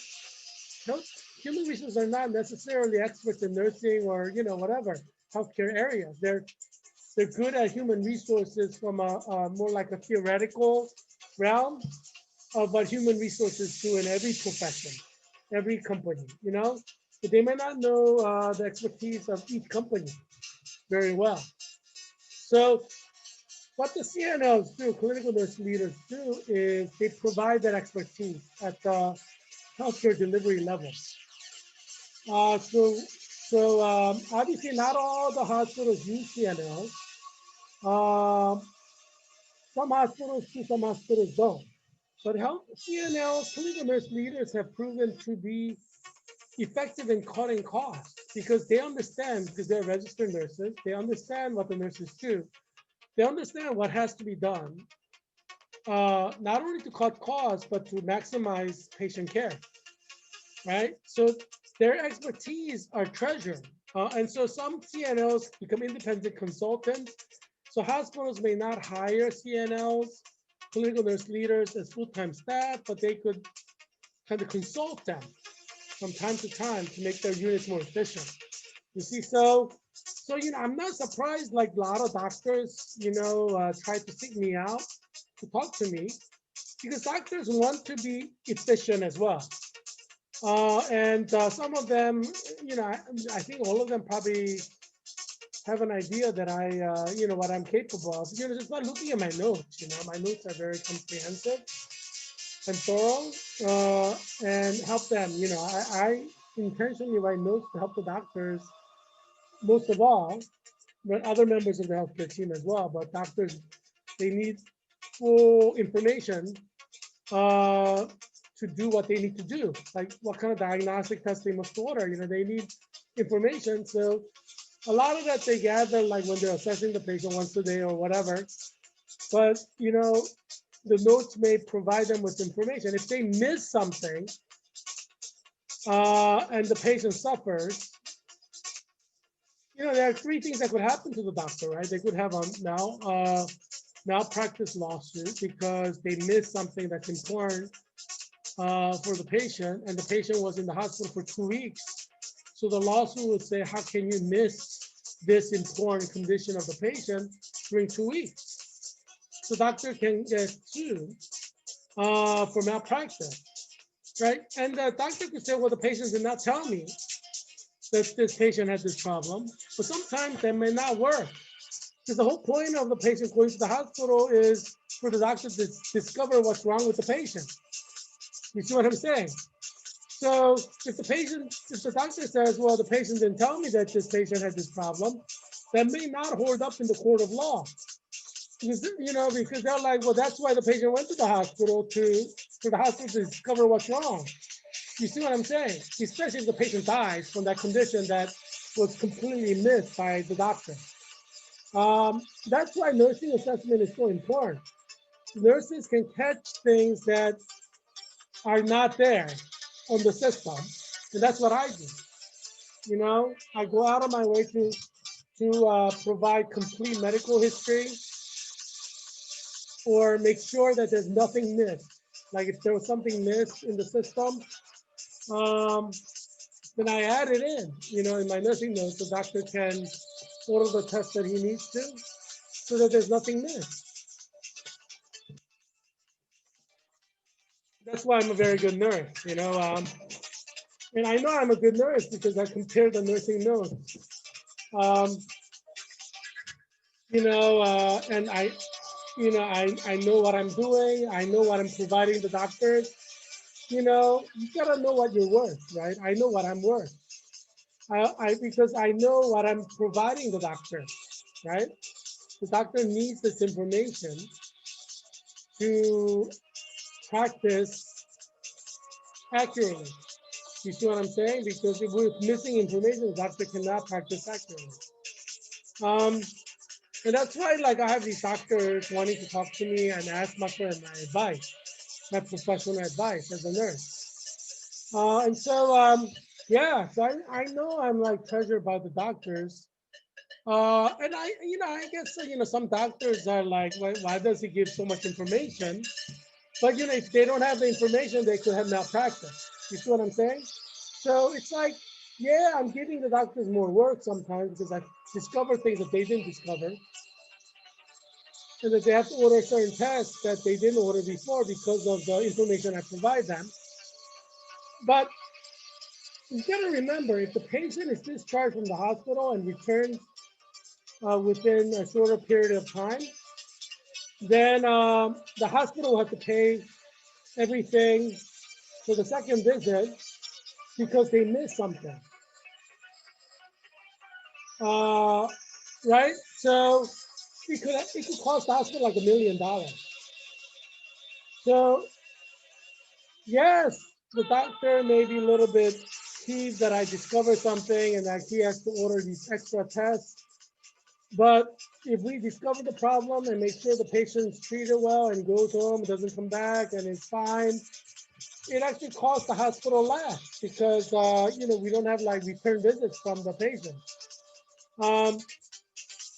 health, human resources are not necessarily experts in nursing or, you know, whatever healthcare areas. They're good at human resources from a more like a theoretical realm of what human resources do in every profession, every company, you know? But they may not know the expertise of each company very well. So what the CNLs do, clinical nurse leaders do, is they provide that expertise at the healthcare delivery level. So obviously not all the hospitals use CNLs. Um, some hospitals do, some hospitals don't. But health CNL clinical nurse leaders have proven to be effective in cutting costs because they understand, because they're registered nurses, they understand what the nurses do. They understand what has to be done, not only to cut costs, but to maximize patient care, right? So their expertise are treasured. And so some CNLs become independent consultants. So hospitals may not hire CNLs, clinical nurse leaders, as full-time staff, but they could kind of consult them from time to time to make their units more efficient. You see, so you know, I'm not surprised. Like a lot of doctors, you know, try to seek me out to talk to me because doctors want to be efficient as well. And some of them, you know, I think all of them probably have an idea that you know, what I'm capable of. You know, just by looking at my notes, you know, my notes are very comprehensive and thorough, and help them. You know, I intentionally write notes to help the doctors most of all, but other members of the healthcare team as well. But doctors, they need full information uh, to do what they need to do, like what kind of diagnostic test they must order. You know, they need information. So a lot of that they gather like when they're assessing the patient once a day or whatever. But you know, the notes may provide them with information. If they miss something and the patient suffers, you know, there are three things that could happen to the doctor, right? They could have a malpractice lawsuit because they missed something that's important for the patient, and the patient was in the hospital for 2 weeks. So the lawsuit would say, how can you miss this important condition of the patient during 2 weeks? So doctor can get sued for malpractice, right? And the doctor could say, well, the patient did not tell me that this patient had this problem, but sometimes that may not work. Because the whole point of the patient going to the hospital is for the doctor to discover what's wrong with the patient. You see what I'm saying? So if the doctor says, well, the patient didn't tell me that this patient had this problem, that may not hold up in the court of law. Because, you know, because they're like, well, that's why the patient went to the hospital for the hospital to discover what's wrong. You see what I'm saying? Especially if the patient dies from that condition that was completely missed by the doctor. That's why nursing assessment is so important. Nurses can catch things that are not there on the system, and that's what I do. You know, I go out of my way to provide complete medical history or make sure that there's nothing missed. Like if there was something missed in the system, then I add it in, you know, in my nursing notes. The doctor can order the test that he needs to so that there's nothing missed. That's why I'm a very good nurse, you know. And I know I'm a good nurse because I compare the nursing notes. Um, you know, and I know what I'm doing. I know what I'm providing the doctors. You know, you gotta know what you're worth, right? I know what I'm worth. Because I know what I'm providing the doctor, right? The doctor needs this information to practice accurately. You see what I'm saying? Because if we're missing information, the doctor cannot practice accurately. And that's why, like, I have these doctors wanting to talk to me and ask my advice, my professional advice as a nurse. And so Yeah, so I know I'm like treasured by the doctors. And I guess, some doctors are like, why does he give so much information? But, if they don't have the information, they could have malpractice. You see what I'm saying? So it's like, yeah, I'm giving the doctors more work sometimes because I discover things that they didn't discover, and that they have to order certain tests that they didn't order before because of the information I provide them. But you got to remember, if the patient is discharged from the hospital and returns within a shorter period of time, then the hospital will have to pay everything for the second visit because they missed something. Uh, right? So it could cost the hospital like $1 million. So yes, the doctor may be a little bit peeved that I discovered something and that he has to order these extra tests. But if we discover the problem and make sure the patient's treated well and goes home, doesn't come back, and is fine, it actually costs the hospital less because we don't have like return visits from the patient. Um,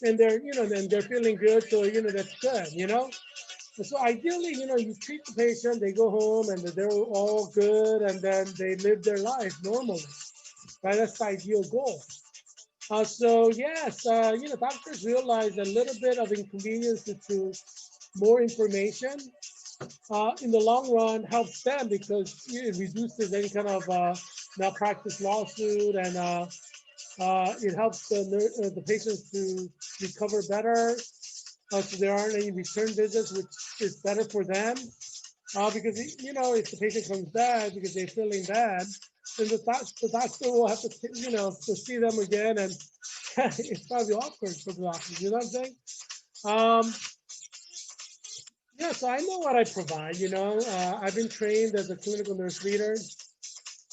and they're feeling good, so that's good. And so ideally, you treat the patient, they go home and they're all good, and then they live their life normally. Right? That's the ideal goal. So yes, doctors realize a little bit of inconvenience to more information in the long run helps them because it reduces any kind of malpractice lawsuit, and it helps the patients to recover better. So there aren't any return visits, which is better for them. Because if the patient comes back because they're feeling bad, then the doctor will have to to see them again, and it's probably awkward for the doctor. You know what I'm saying? Um, yeah, so I know what I provide. I've been trained as a clinical nurse leader.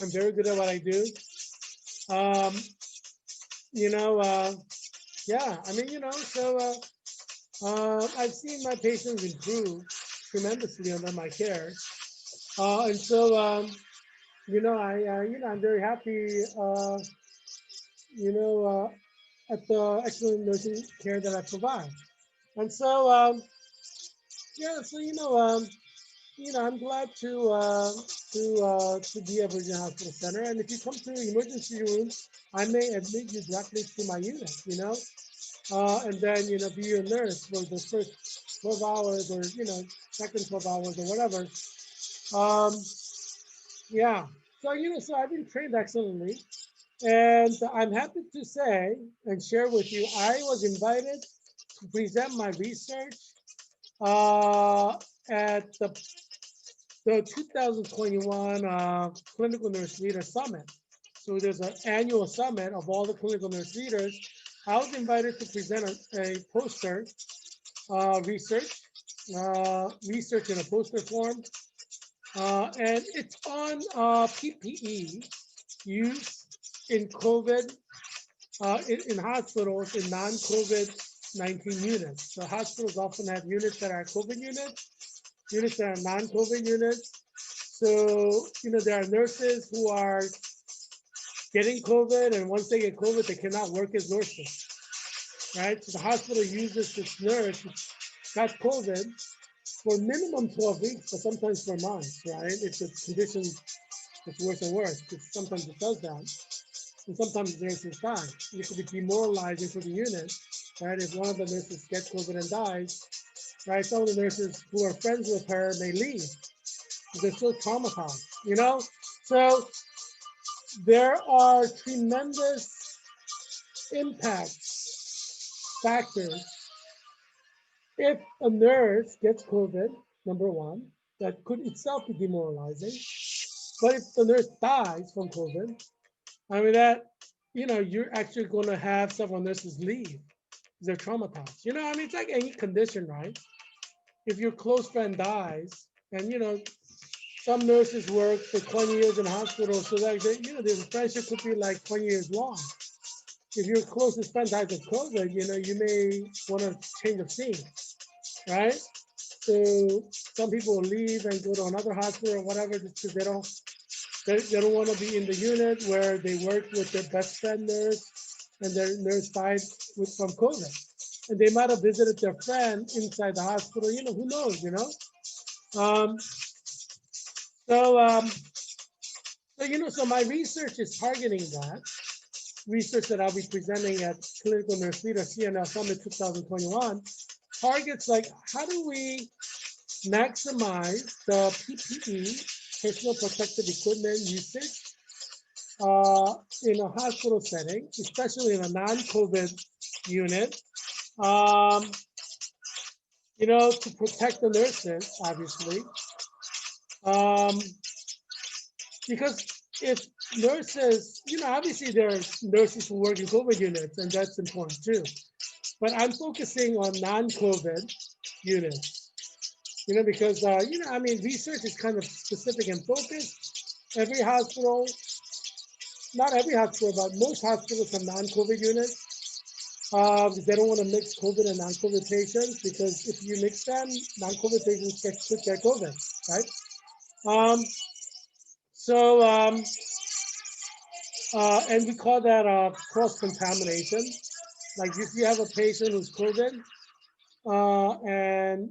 I'm very good at what I do. Um, you know, uh, yeah, I mean, I've seen my patients improve tremendously under my care. And so, I'm very happy, you know, at the excellent nursing care that I provide. And so, yeah, so, I'm glad to be at Virginia Hospital Center. And if you come to the emergency room, I may admit you directly to my unit, and then, be your nurse for the first 12 hours or, second 12 hours or whatever. Um, yeah. So, so I've been trained excellently. And I'm happy to say and share with you, I was invited to present my research uh, at the 2021 Clinical Nurse Leader Summit. So there's an annual summit of all the clinical nurse leaders. I was invited to present a poster research in a poster form, and it's on PPE use in COVID, in hospitals in non-COVID-19 units. So hospitals often have units that are COVID units that are non-COVID units. So, there are nurses who are getting COVID, and once they get COVID, they cannot work as nurses, right? So the hospital uses this nurse who got COVID for minimum 12 weeks, but sometimes for months, right? If the condition gets worse and worse, because sometimes it does that. And sometimes the nurses die. It could be demoralizing for the unit, right? If one of the nurses gets COVID and dies, right? Some of the nurses who are friends with her may leave because they're so traumatized, So there are tremendous impact factors if a nurse gets COVID, number one, that could itself be demoralizing. But if the nurse dies from COVID, I mean you're actually going to have several nurses leave because they're traumatized. I mean, it's like any condition, right? If your close friend dies, and some nurses work for 20 years in a hospital, so that their friendship could be like 20 years long. If your closest friend dies of COVID, you may want to change of scene, right? So some people will leave and go to another hospital or whatever just because They don't want to be in the unit where they work with their best friend nurse and their nurse died from COVID. And they might have visited their friend inside the hospital, who knows, Um, so, so my research is targeting that. Research that I'll be presenting at Clinical Nurse Leader CNL Summit 2021 targets like how do we maximize the PPE, personal protective equipment usage in a hospital setting, especially in a non-COVID unit, to protect the nurses, obviously. Because if nurses, obviously there are nurses who work in COVID units, and that's important too. But I'm focusing on non-COVID units, because, research is kind of specific and focused. Every hospital, not every hospital, but most hospitals have non-COVID units. They don't want to mix COVID and non-COVID patients because if you mix them, non-COVID patients could get COVID, right? And we call that cross-contamination. Like if you have a patient who's COVID, and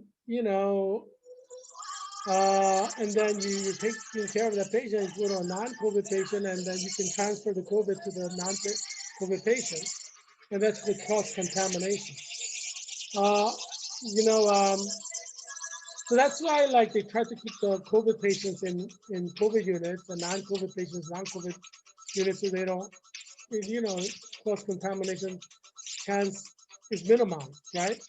and then you're taking care of that patient, you go to a non-COVID patient, and then you can transfer the COVID to the non-COVID patient, and that's the cross-contamination. So that's why, like, they try to keep the COVID patients in COVID units, the non-COVID patients non-COVID units, so they don't, cross-contamination chance is minimized, right?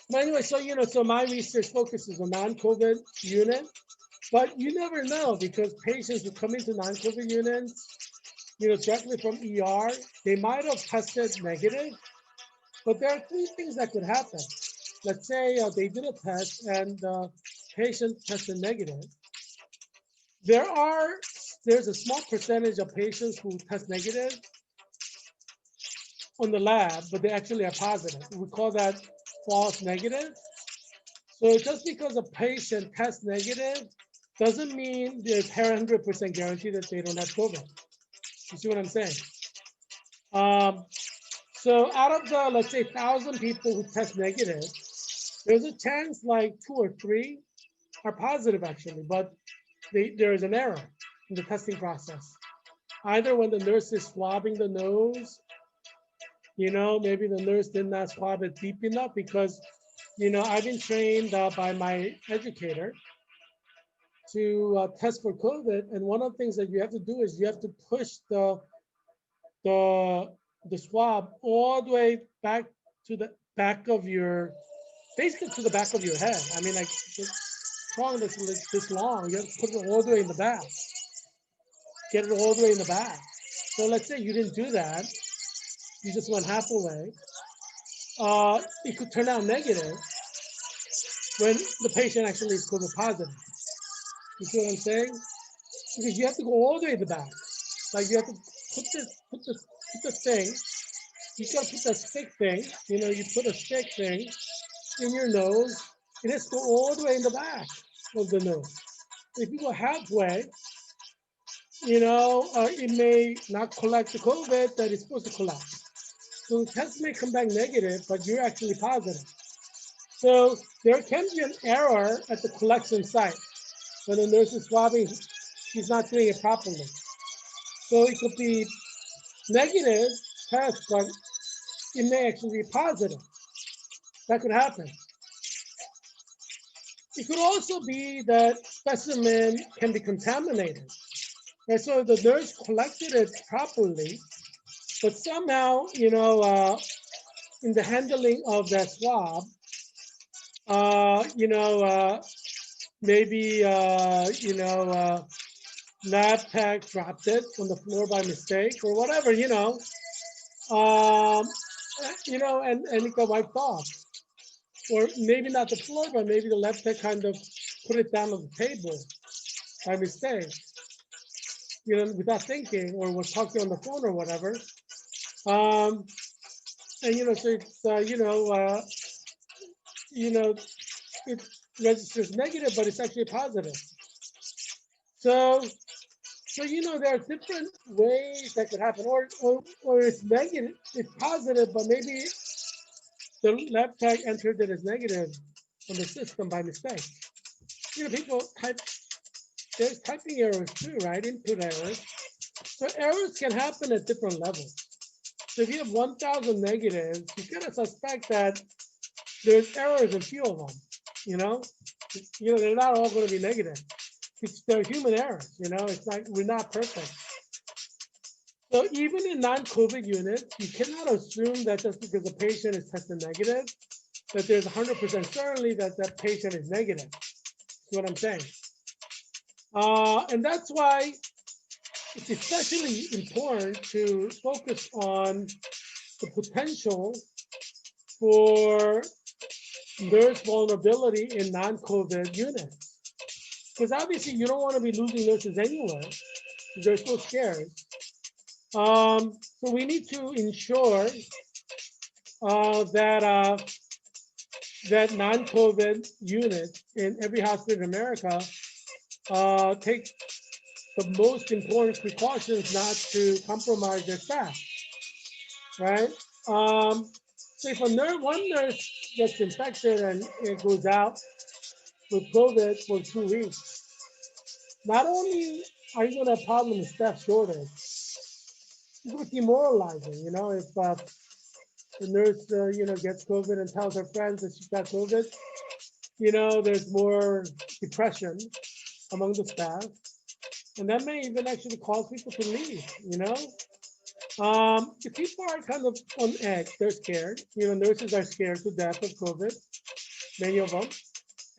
But anyway, so my research focuses on non-COVID unit, but you never know because patients who come into non-COVID units, directly from ER, they might have tested negative, but there are three things that could happen. Let's say they did a test and the patient tested negative. There's a small percentage of patients who test negative on the lab, but they actually are positive. We call that false negative. So just because a patient tests negative doesn't mean there's 100% guarantee that they don't have COVID. You see what I'm saying? So out of the, let's say, 1,000 people who test negative, there's a chance like 2 or 3 are positive actually, but there is an error in the testing process. Either when the nurse is swabbing the nose, maybe the nurse did not swab it deep enough because, I've been trained by my educator to test for COVID. And one of the things that you have to do is you have to push the swab all the way back to the back of basically to the back of your head. I mean, like the prong that's this long, you have to put it all the way in the back. Get it all the way in the back. So let's say you didn't do that. You just went half away. It could turn out negative when the patient actually is COVID positive. You see what I'm saying? Because you have to go all the way to the back. Like you have to put the thing. You gotta put that stick thing. You put a stick thing in your nose. It has to go all the way in the back of the nose. If you go halfway, it may not collect the COVID that it's supposed to collect. So the test may come back negative, but you're actually positive. So there can be an error at the collection site. When the nurse is swabbing, she's not doing it properly. So it could be negative test, but it may actually be positive. That could happen. It could also be that specimen can be contaminated. And so the nurse collected it properly, but somehow, in the handling of that swab, maybe, lab tech dropped it on the floor by mistake or whatever, and it got wiped off. Or maybe not the floor, but maybe the lab tech kind of put it down on the table by mistake, without thinking, or was talking on the phone or whatever. So it's, registers negative, but it's actually positive. So, there are different ways that could happen, or it's negative, it's positive, but maybe the lab tag entered it as negative on the system by mistake. People type, there's typing errors too, right? Input errors. So errors can happen at different levels. So if you have 1,000 negatives, you kind of suspect that there's errors in few of them. They're not all going to be negative. They're human errors. It's like we're not perfect. So even in non-COVID units, you cannot assume that just because a patient is tested negative, that there's 100% certainty that that patient is negative. That's what I'm saying. And that's why it's especially important to focus on the potential for nurse vulnerability in non-COVID units. Because obviously you don't want to be losing nurses anywhere. They're so scared. So we need to ensure that non-COVID units in every hospital in America take the most important precautions not to compromise their staff, right? So if one nurse gets infected and it goes out with COVID for 2 weeks, not only are you going to have problem with staff shortage, it's going to be demoralizing. If the nurse, gets COVID and tells her friends that she's got COVID, there's more depression among the staff, and that may even actually cause people to leave. The people are kind of on edge. They're scared. Nurses are scared to death of COVID, many of them.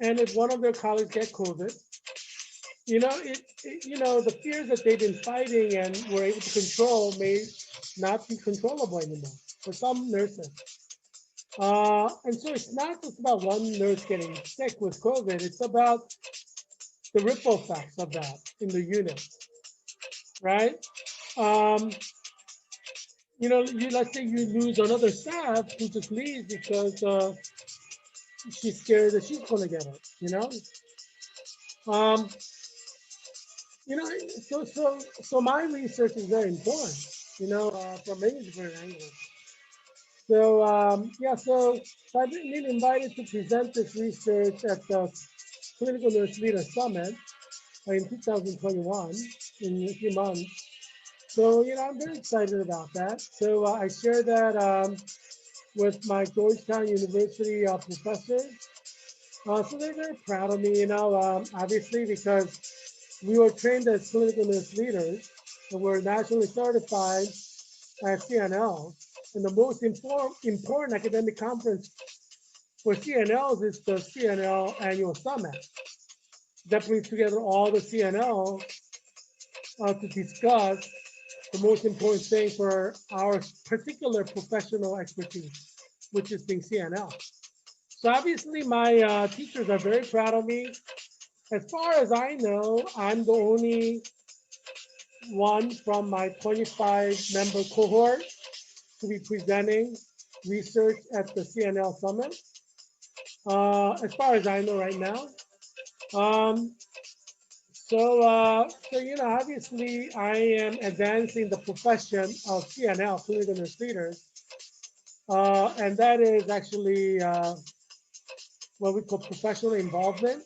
And if one of their colleagues get COVID, the fears that they've been fighting and were able to control may not be controllable anymore for some nurses. And so it's not just about one nurse getting sick with COVID, it's about the ripple effects of that in the unit, right? Let's say you lose another staff who just leaves because she's scared that she's going to get it, Um, so my research is very important, from many different angles. So I've been invited to present this research at the Clinical Nurse Leader Summit in 2021, in a few months. So, I'm very excited about that. So I share that with my Georgetown University professors. So they're very proud of me, obviously, because we were trained as clinical nurse leaders and we're nationally certified as CNL. And the most important academic conference for CNLs is the CNL Annual Summit. That brings together all the CNLs to discuss the most important thing for our particular professional expertise, which is being CNL. So obviously my teachers are very proud of me. As far as I know, I'm the only one from my 25-member cohort to be presenting research at the CNL Summit, as far as I know right now. Obviously I am advancing the profession of CNL, clinical nurse leaders, and that is actually what we call professional involvement,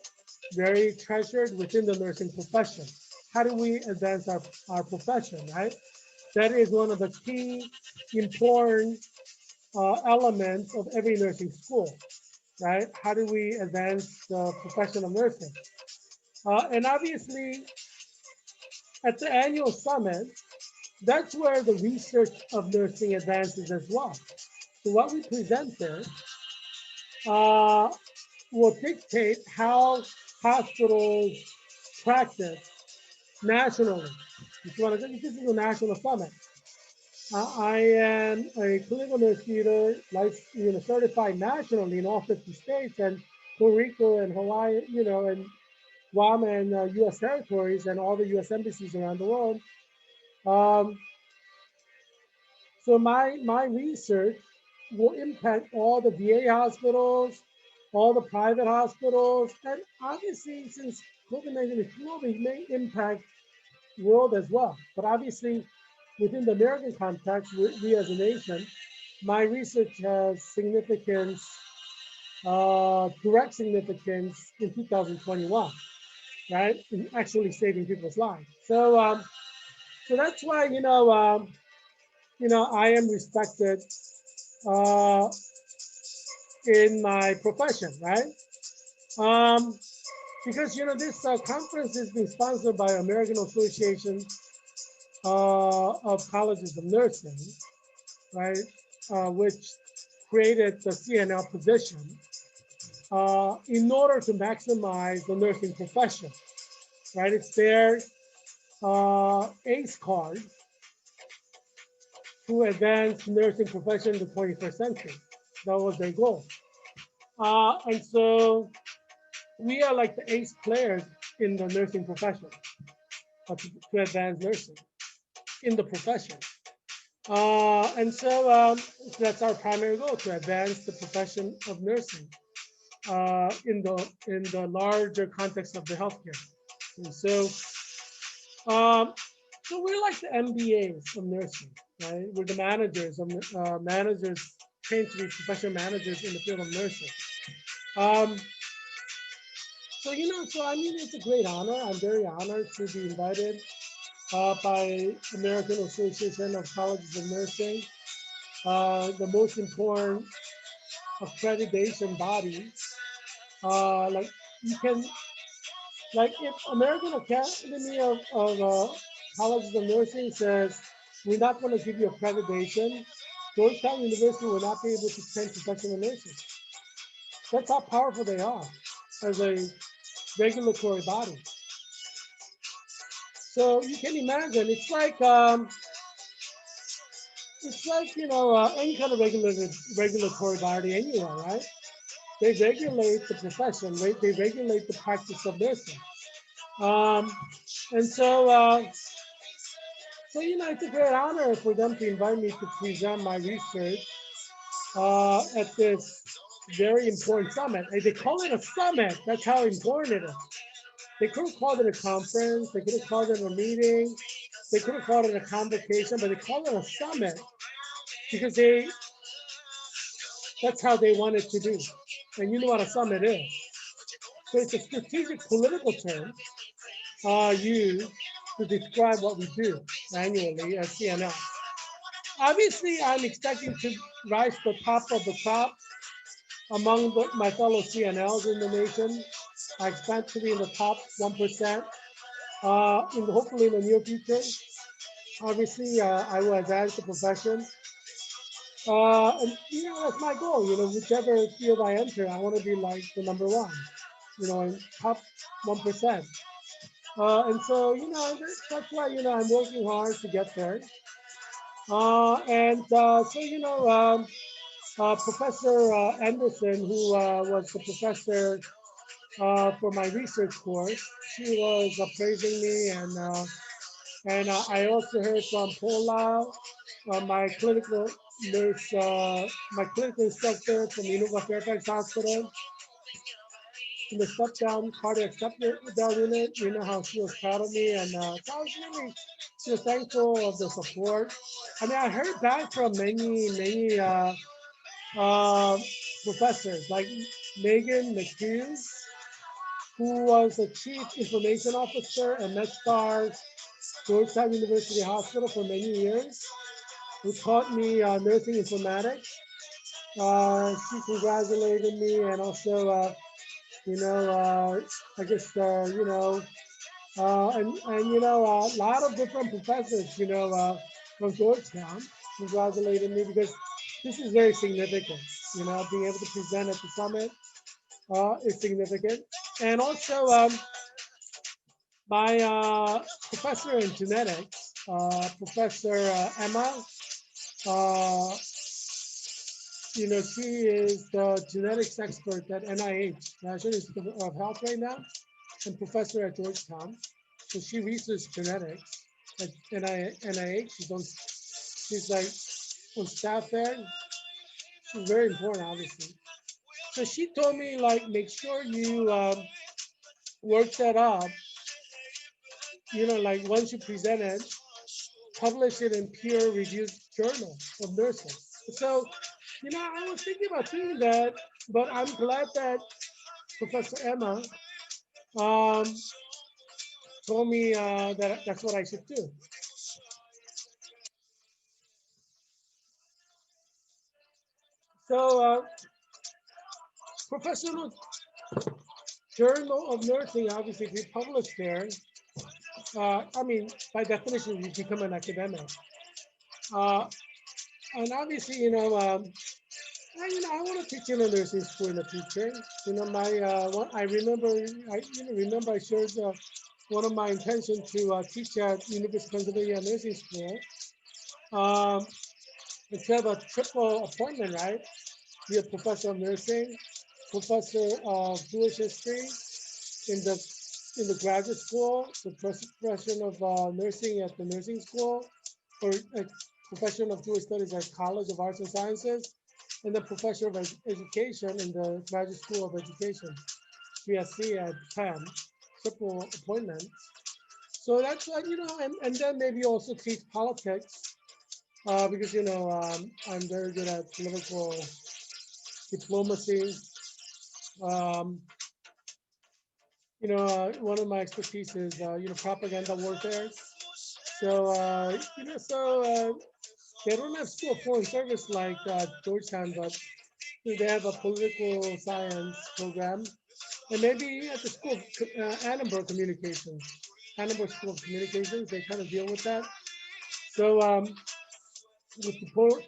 very treasured within the nursing profession. How do we advance our profession, right? That is one of the key important elements of every nursing school, right? How do we advance the profession of nursing? And obviously, at the annual summit, that's where the research of nursing advances as well. So what we present there will dictate how hospitals practice nationally. This is a national summit. I am a clinical nurse leader, certified nationally in all 50 states and Puerto Rico and Hawaii, and Guam and U.S. territories and all the U.S. embassies around the world. So my research will impact all the VA hospitals, all the private hospitals, and obviously since COVID-19 is global, it may impact world as well. But obviously, within the American context, we as a nation, my research has significance, direct significance in 2021, right? In actually saving people's lives. So that's why I am respected uh, in my profession, right? Um, because this conference is being sponsored by American Association of Colleges of Nursing, right? Which created the CNL position in order to maximize the nursing profession, right? It's their ACE card to advance nursing profession in the 21st century. That was their goal. And so we are like the ACE players in the nursing profession to advance nursing in the profession. And so that's our primary goal, to advance the profession of nursing in the larger context of the healthcare. And um, so we're like the MBAs of nursing, right? We're the managers trained to be professional managers in the field of nursing. Um, so I mean, it's a great honor. I'm very honored to be invited by American Association of Colleges of Nursing, the most important accreditation body. Like you can, like if American Academy of Colleges of Nursing says we're not going to give you accreditation, Georgetown University will not be able to train professional nurses. That's how powerful they are as a regulatory body. So you can imagine it's like any kind of regulatory body anywhere, right? They regulate the profession, right? They regulate the practice of nursing. Um, and so it's a great honor for them to invite me to present my research at this very important summit. And they call it a summit. That's how important it is. They could have called it a conference. They could have called it a meeting. They could have called it a convocation, but they call it a summit because that's how they want it to be. And you know what a summit is. So it's a strategic political term used to describe what we do annually as CNL. Obviously, I'm expecting to rise to the top of the top among my fellow CNLs in the nation. I expect to be in the top 1% hopefully in the near future. Obviously, I will advance the profession. And that's my goal. Whichever field I enter, I want to be like the number one. In top 1%. And so that's why I'm working hard to get there. Professor Anderson, who was the professor for my research course, she was praising me, and I also heard from Paula, my clinical nurse, my clinical instructor from the Fairfax Hospital, in the step down cardiac step down unit. How she was proud of me, and so I was really thankful of the support. I mean, I heard back from many uh, professors like Megan McHugh, who was the chief information officer at MedStar's Georgetown University Hospital for many years, who taught me nursing informatics. She congratulated me, and also I guess, a lot of different professors, from Georgetown congratulated me because this is very significant. Being able to present at the summit is significant. And also, my professor in genetics, Professor Emma, uh, she is the genetics expert at NIH, National Institute of Health right now, and professor at Georgetown. So she researches genetics at NIH. She's like on staff there. She's very important, obviously. So she told me, like, make sure you work that up, like once you present it, publish it in peer-reviewed journal of nursing. So, I was thinking about doing that, but I'm glad that Professor Emma um, told me that that's what I should do. So, professional journal of nursing, obviously, if you publish there, I mean, by definition, you become an academic. Uh, and obviously, I want to teach in a nursing school in the future. I remember, remember I shared one of my intentions to teach at University of Pennsylvania Nursing School. Um, it's have a triple appointment, right? Be a professor of nursing, professor of Jewish history in the graduate school, the profession of nursing at the nursing school, or a profession of Jewish studies at College of Arts and Sciences, and the professor of education in the graduate school of education, BSc at Penn, triple appointment. So that's what, and then maybe also teach politics because, I'm very good at political diplomacy. Um, one of my expertise is, propaganda warfare. So, they don't have school of foreign service like Georgetown, but they have a political science program. And maybe at the school of Annenberg Communications, Annenberg School of Communications, they kind of deal with that. So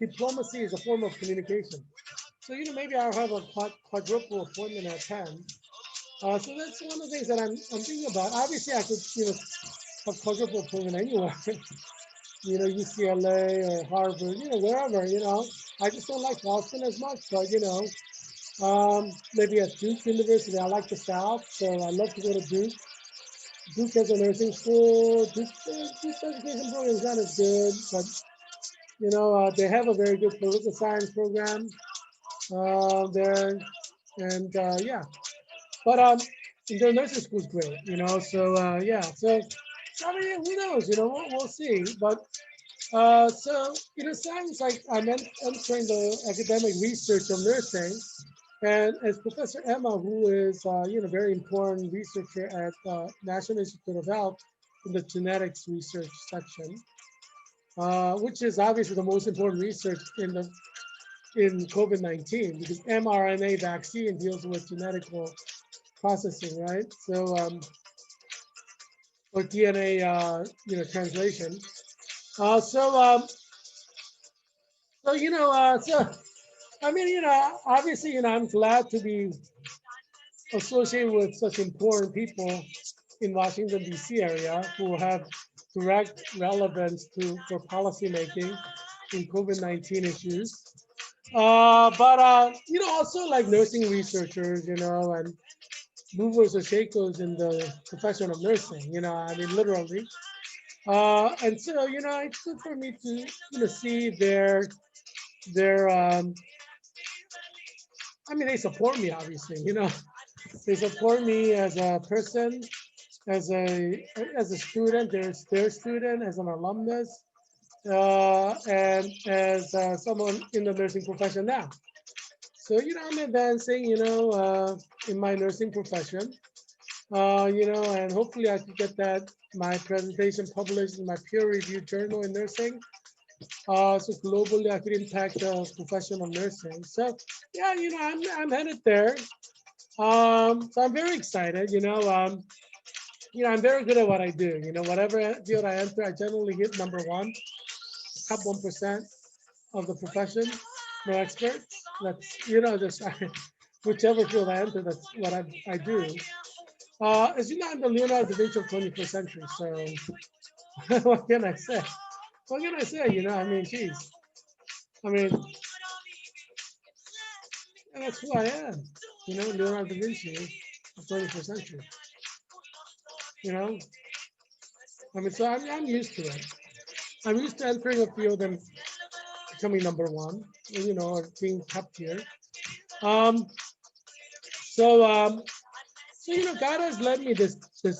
diplomacy is a form of communication. So, maybe I'll have a quadruple appointment at 10. So that's one of the things that I'm thinking about. Obviously, I could, have quadruple appointment anywhere. UCLA or Harvard, wherever, I just don't like Boston as much, but, maybe at Duke University, I like the South, so I love to go to Duke. Duke has a nursing school. Duke's education program is not as good, but, they have a very good political science program there. And yeah, but their nursing school is great, so yeah, so I mean, who knows, we'll see. But so, it sounds like I'm entering the academic research of nursing. And as Professor Emma, who is, very important researcher at National Institute of Health in the genetics research section, which is obviously the most important research in COVID-19 because mRNA vaccine deals with genetical processing, right? So, or DNA, translation. So I mean, obviously, I'm glad to be associated with such important people in Washington, D.C. area who have direct relevance for policymaking in COVID-19 issues. But also like nursing researchers, and movers or shakers in the profession of nursing, I mean, literally. And so, it's good for me to, see their I mean, they support me, obviously, they support me as a person, as a student, their student, as an alumnus, and as someone in the nursing profession now. So, I'm advancing, in my nursing profession, and hopefully I could get my presentation published in my peer-reviewed journal in nursing. So globally, I could impact the profession of nursing. So, yeah, I'm headed there. So I'm very excited. I'm very good at what I do. Whatever field I enter, I generally hit number one, top 1% of the profession. No experts. That's just whichever field I enter, that's what I do. As you know, I'm the Leonardo da Vinci of 21st century. So what can I say? What can I say? I mean, geez. I mean, and that's who I am. Leonardo da Vinci of 21st century. I mean, so I'm used to it. I'm used to entering a field and becoming number one, or being top tier. Um, So God has led me this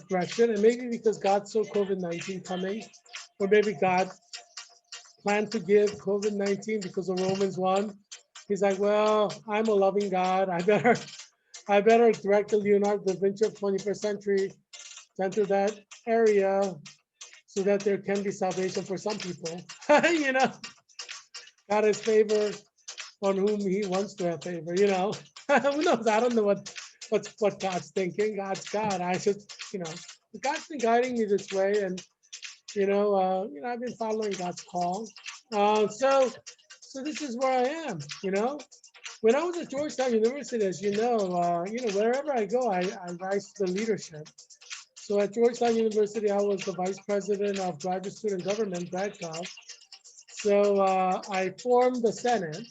direction, and maybe because God saw COVID-19 coming, or maybe God planned to give COVID-19 because of Romans 1. He's like, well, I'm a loving God. I better direct the Leonardo da Vinci of 21st century to enter that area so that there can be salvation for some people. God has favor on whom he wants to have favor, Who knows? I don't know what God's thinking. God's God. I just, God's been guiding me this way, and I've been following God's call. So this is where I am. When I was at Georgetown University, as wherever I go, I rise to the leadership. So at Georgetown University, I was the vice president of graduate student government, GradGov. So I formed the Senate.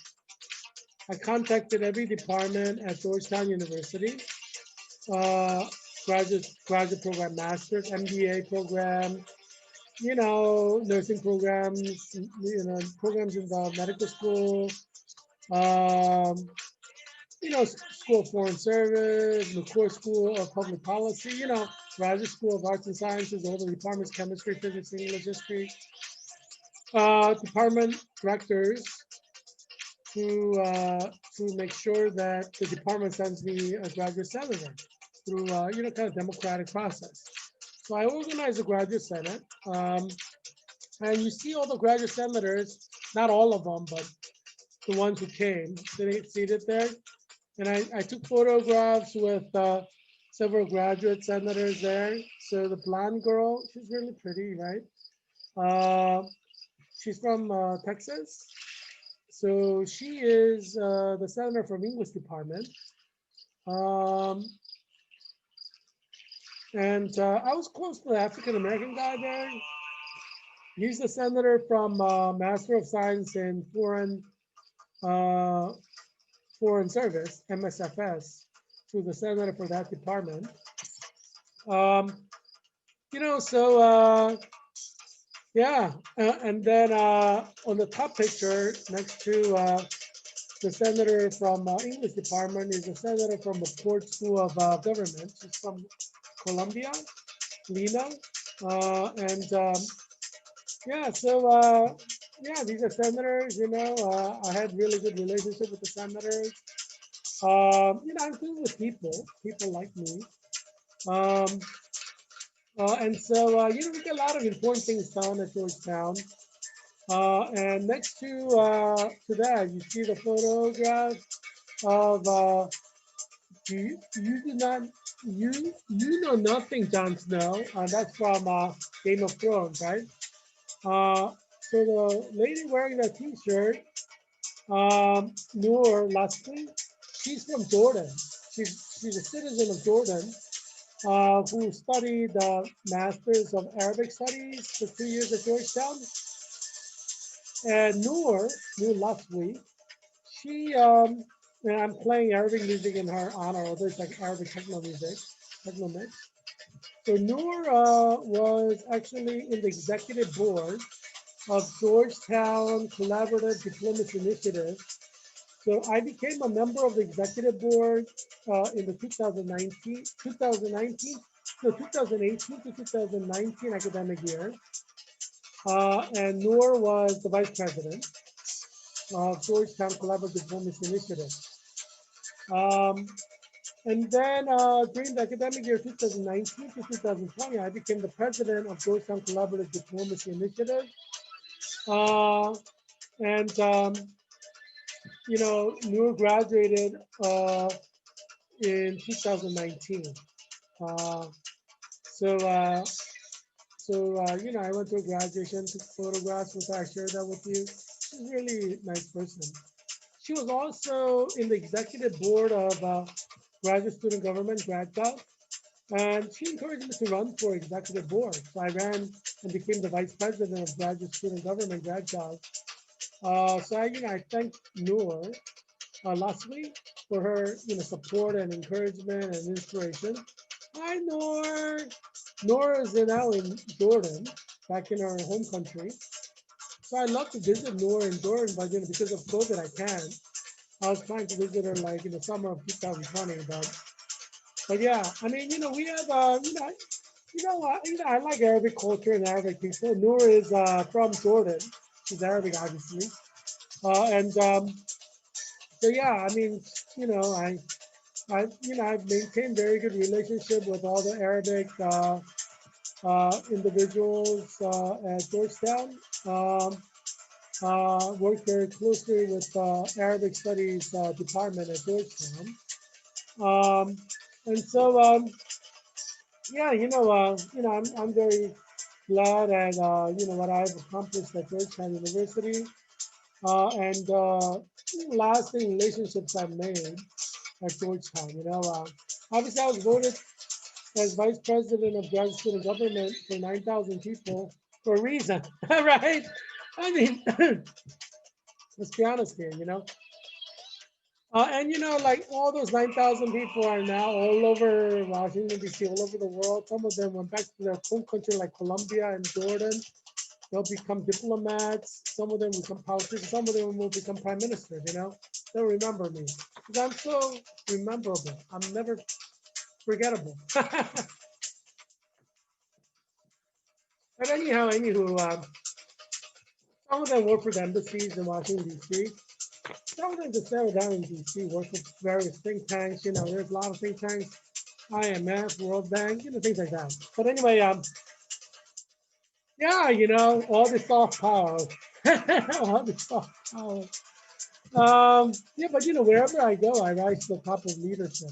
I contacted every department at Georgetown University, graduate program, master's, MBA program, nursing programs, programs in the medical school, School of Foreign Service, McCourt School of Public Policy, Graduate School of Arts and Sciences, all the departments, chemistry, physics, English, history, department directors to make sure that the department sends me a graduate senator through, kind of democratic process. So I organized a graduate senate, and you see all the graduate senators, not all of them, but the ones who came seated there. And I took photographs with several graduate senators there. So the blonde girl, she's really pretty, right? She's from Texas. So she is the senator from English department. And I was close to the African American guy there. He's the senator from Master of Science in Foreign Service, MSFS, who's the senator for that department. Yeah, and then on the top picture next to the senator from English department is a senator from the Port School of Government. She's from Columbia, Lena, these are senators. I had really good relationship with the senators. I'm good with people like me. We get a lot of important things done at Georgetown. And next to that, you see the photograph of you know nothing, Jon Snow. That's from Game of Thrones, right? So the lady wearing that T-shirt, Noor Lasky, she's from Jordan. She's a citizen of Jordan who studied Masters of Arabic Studies for 2 years at Georgetown. And Noor Lasky, she and I'm playing Arabic music in her honor, although it's like Arabic techno mix. So Noor was actually in the executive board of Georgetown Collaborative Diplomacy Initiative. So I became a member of the executive board in the 2018 to 2019 academic year. And Noor was the vice president of Georgetown Collaborative Diplomacy Initiative. And then during the academic year 2019 to 2020, I became the president of Georgetown Collaborative Diplomacy Initiative. Noor graduated in 2019. I went to a graduation, took photographs with her, I shared that with you. She's a really nice person. She was also in the executive board of Graduate Student Government, GradGov, and she encouraged me to run for executive board. So I ran and became the vice president of Graduate Student Government, GradGov. I thank Noor last week for her support and encouragement and inspiration. Hi, Noor. Noor is now in Jordan, back in her home country. So I'd love to visit Noor in Jordan, but because of COVID, I can't. I was trying to visit her like in the summer of 2020, but But yeah, I mean, we have, I like Arabic culture and Arabic people. Noor is from Jordan. She's Arabic, obviously. And so yeah, I mean, I've maintained very good relationship with all the Arabic individuals at Georgetown. Worked very closely with Arabic Studies department at Georgetown. Um, and so yeah, I'm very glad at what I've accomplished at Georgetown University and lasting relationships I've made at Georgetown. Obviously I was voted as vice president of graduate student government for 9,000 people for a reason, right? I mean, let's be honest here. And like all those 9,000 people are now all over Washington, D.C., all over the world. Some of them went back to their home country like Colombia and Jordan. They'll become diplomats. Some of them will become politicians. Some of them will become prime ministers. They'll remember me because I'm so rememberable. I'm never forgettable. But anyhow, some of them work for the embassies in Washington, D.C. Some of them just settle down in D.C., work with various think tanks. There's a lot of think tanks, IMF, World Bank, things like that. But anyway, yeah, all this soft power, all this soft power. Yeah, but wherever I go, I rise to the top of leadership.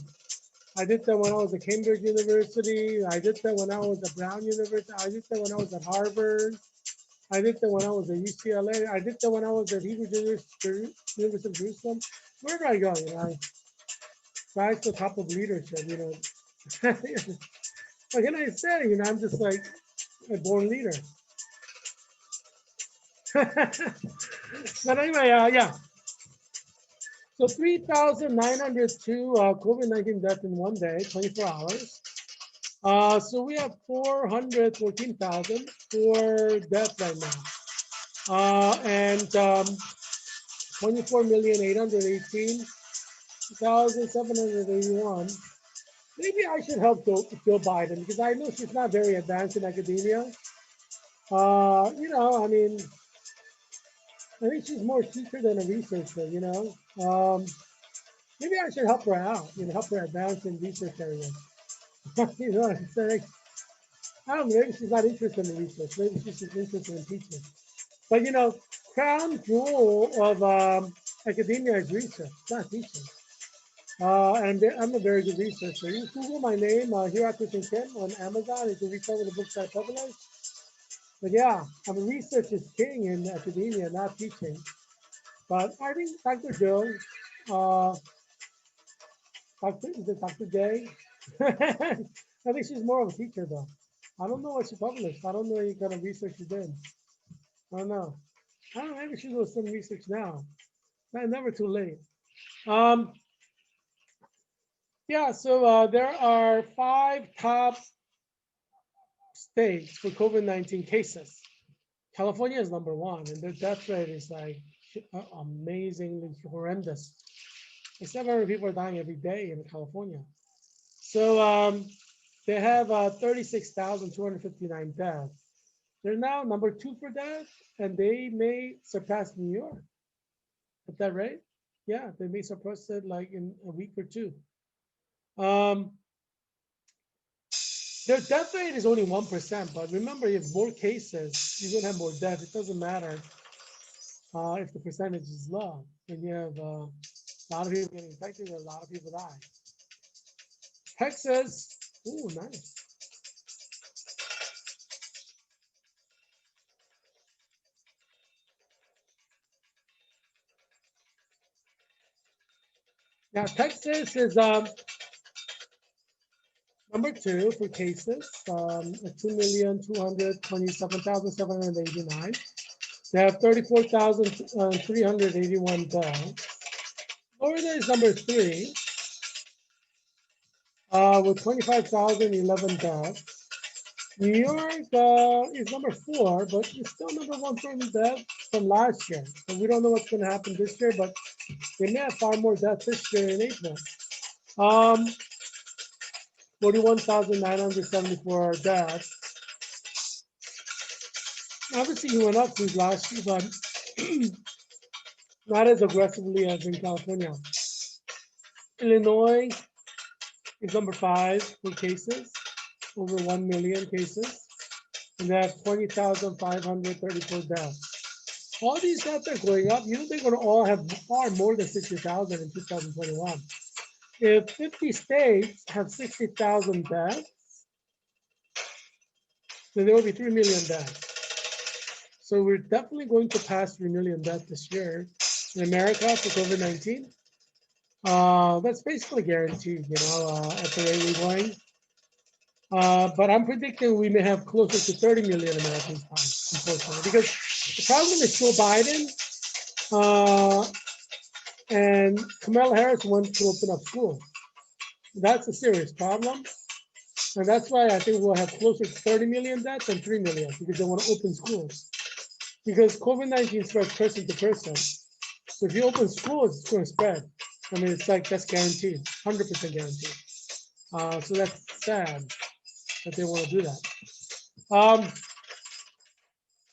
I did that when I was at Cambridge University. I did that when I was at Brown University. I did that when I was at Harvard. I did that when I was at UCLA. I did that when I was at University of Jerusalem. Wherever I go, I rise to the top of leadership. Like can I say, I'm just like a born leader. But anyway, yeah. So 3,902 COVID-19 deaths in one day, 24 hours. So we have 414,004 deaths right now. And 24,818,781. Maybe I should help Joe Biden because I know she's not very advanced in academia. I mean, I think she's more a teacher than a researcher, maybe I should help her out, help her advance in research areas. You know what I'm saying? I don't know, maybe she's not interested in research. Maybe she's just interested in teaching. But, crown jewel of academia is research, not teaching. And I'm a very good researcher. You Google my name, Heerak on Amazon. You can read some of the books I publish. But yeah, I'm a researcher king in academia, not teaching. But I think Dr. Joe, is it Dr. J? I think she's more of a teacher though. I don't know what she published. I don't know what kind of research she did. I don't know. I don't know, maybe she's doing some research now. Never too late. Yeah, so there are 5 top states for COVID-19 cases. California is number 1, and their death rate is like amazingly horrendous. Like 700 people are dying every day in California. So they have 36,259 deaths. They're now number 2 for death, and they may surpass New York. Is that right? Yeah, they may surpass it like in a week or 2. Their death rate is only 1%, but remember, you have more cases, you're gonna have more death. It doesn't matter if the percentage is low. When you have a lot of people getting infected, a lot of people die. Texas, ooh, nice. Now, Texas is number 2 for cases, 2,227,789. They have 34,381 deaths. Florida is number 3 with 25,011 deaths. New York is number 4, but it's still number 1 for deaths from last year. So we don't know what's going to happen this year, but they may have far more deaths this year in April. 41,974 deaths. Obviously, he went up since last year, but not as aggressively as in California. Illinois is number 5 for cases, over 1 million cases, and they have 20,534 deaths. All these deaths are going up. You know they're going to all have far more than 60,000 in 2021. If 50 states have 60,000 deaths, then there will be 3 million deaths. So we're definitely going to pass 3 million deaths this year in America for COVID-19. That's basically guaranteed, you know, at the rate we're going. But I'm predicting we may have closer to 30 million Americans die, unfortunately, because the problem is Joe Biden and Kamala Harris want to open up schools. That's a serious problem. And that's why I think we'll have closer to 30 million deaths than 3 million, because they want to open schools. Because COVID-19 spreads person to person. So if you open schools, it's going to spread. I mean, it's like, that's guaranteed, 100% guaranteed. So that's sad that they want to do that.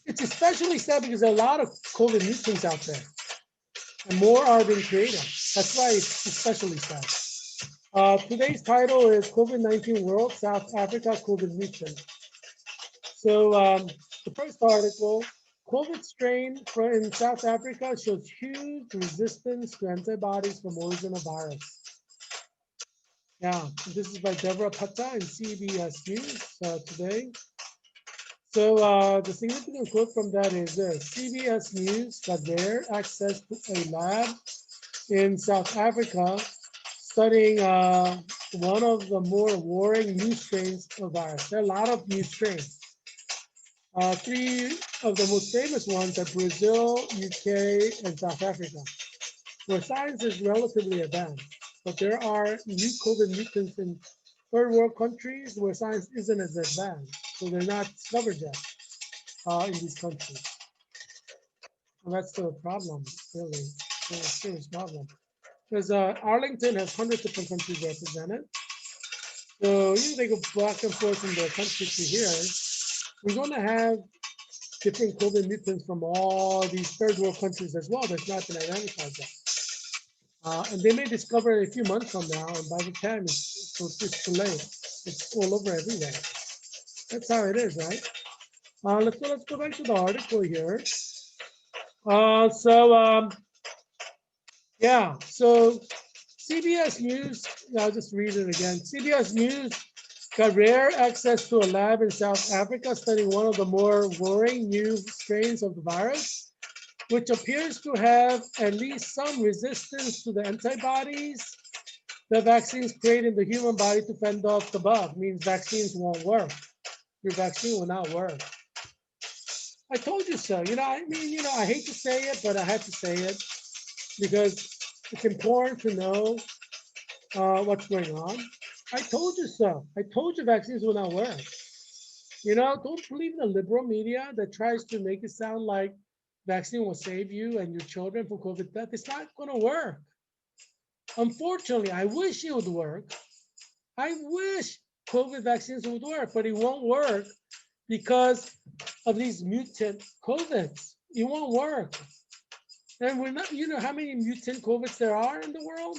It's especially sad because there are a lot of COVID mutants out there, and more are being created. That's why it's especially sad. Today's title is COVID-19 World, South Africa COVID Mutant. So the first article, COVID strain in South Africa shows huge resistance to antibodies from original virus. Yeah, this is by Deborah Patta in CBS News today. So the significant quote from that is this: CBS News got rare access to a lab in South Africa studying one of the more worrying new strains of virus. There are a lot of new strains. 3 of the most famous ones are Brazil, UK, and South Africa, where science is relatively advanced. But there are new COVID mutants in third world countries where science isn't as advanced, so they're not discovered yet in these countries. And that's the problem, really. It's a serious problem. Because Arlington has 100 different countries represented. So they go back and forth from their country to here. We're going to have different COVID mutants from all these third world countries as well that's not been identified yet. And they may discover it a few months from now, and by the time it's too late. It's all over everywhere. That's how it is, right? Let's go back to the article here. Yeah, so CBS News, I'll just read it again. CBS News got rare access to a lab in South Africa studying one of the more worrying new strains of the virus, which appears to have at least some resistance to the antibodies the vaccines create in the human body to fend off the bug. Means vaccines won't work. Your vaccine will not work. I told you so. I mean, I hate to say it, but I have to say it because it's important to know what's going on. I told you so. I told you vaccines will not work. Don't believe the liberal media that tries to make it sound like vaccine will save you and your children from COVID death. It's not going to work. Unfortunately, I wish it would work. I wish COVID vaccines would work, but it won't work because of these mutant COVIDs. It won't work. And we're not, how many mutant COVIDs there are in the world?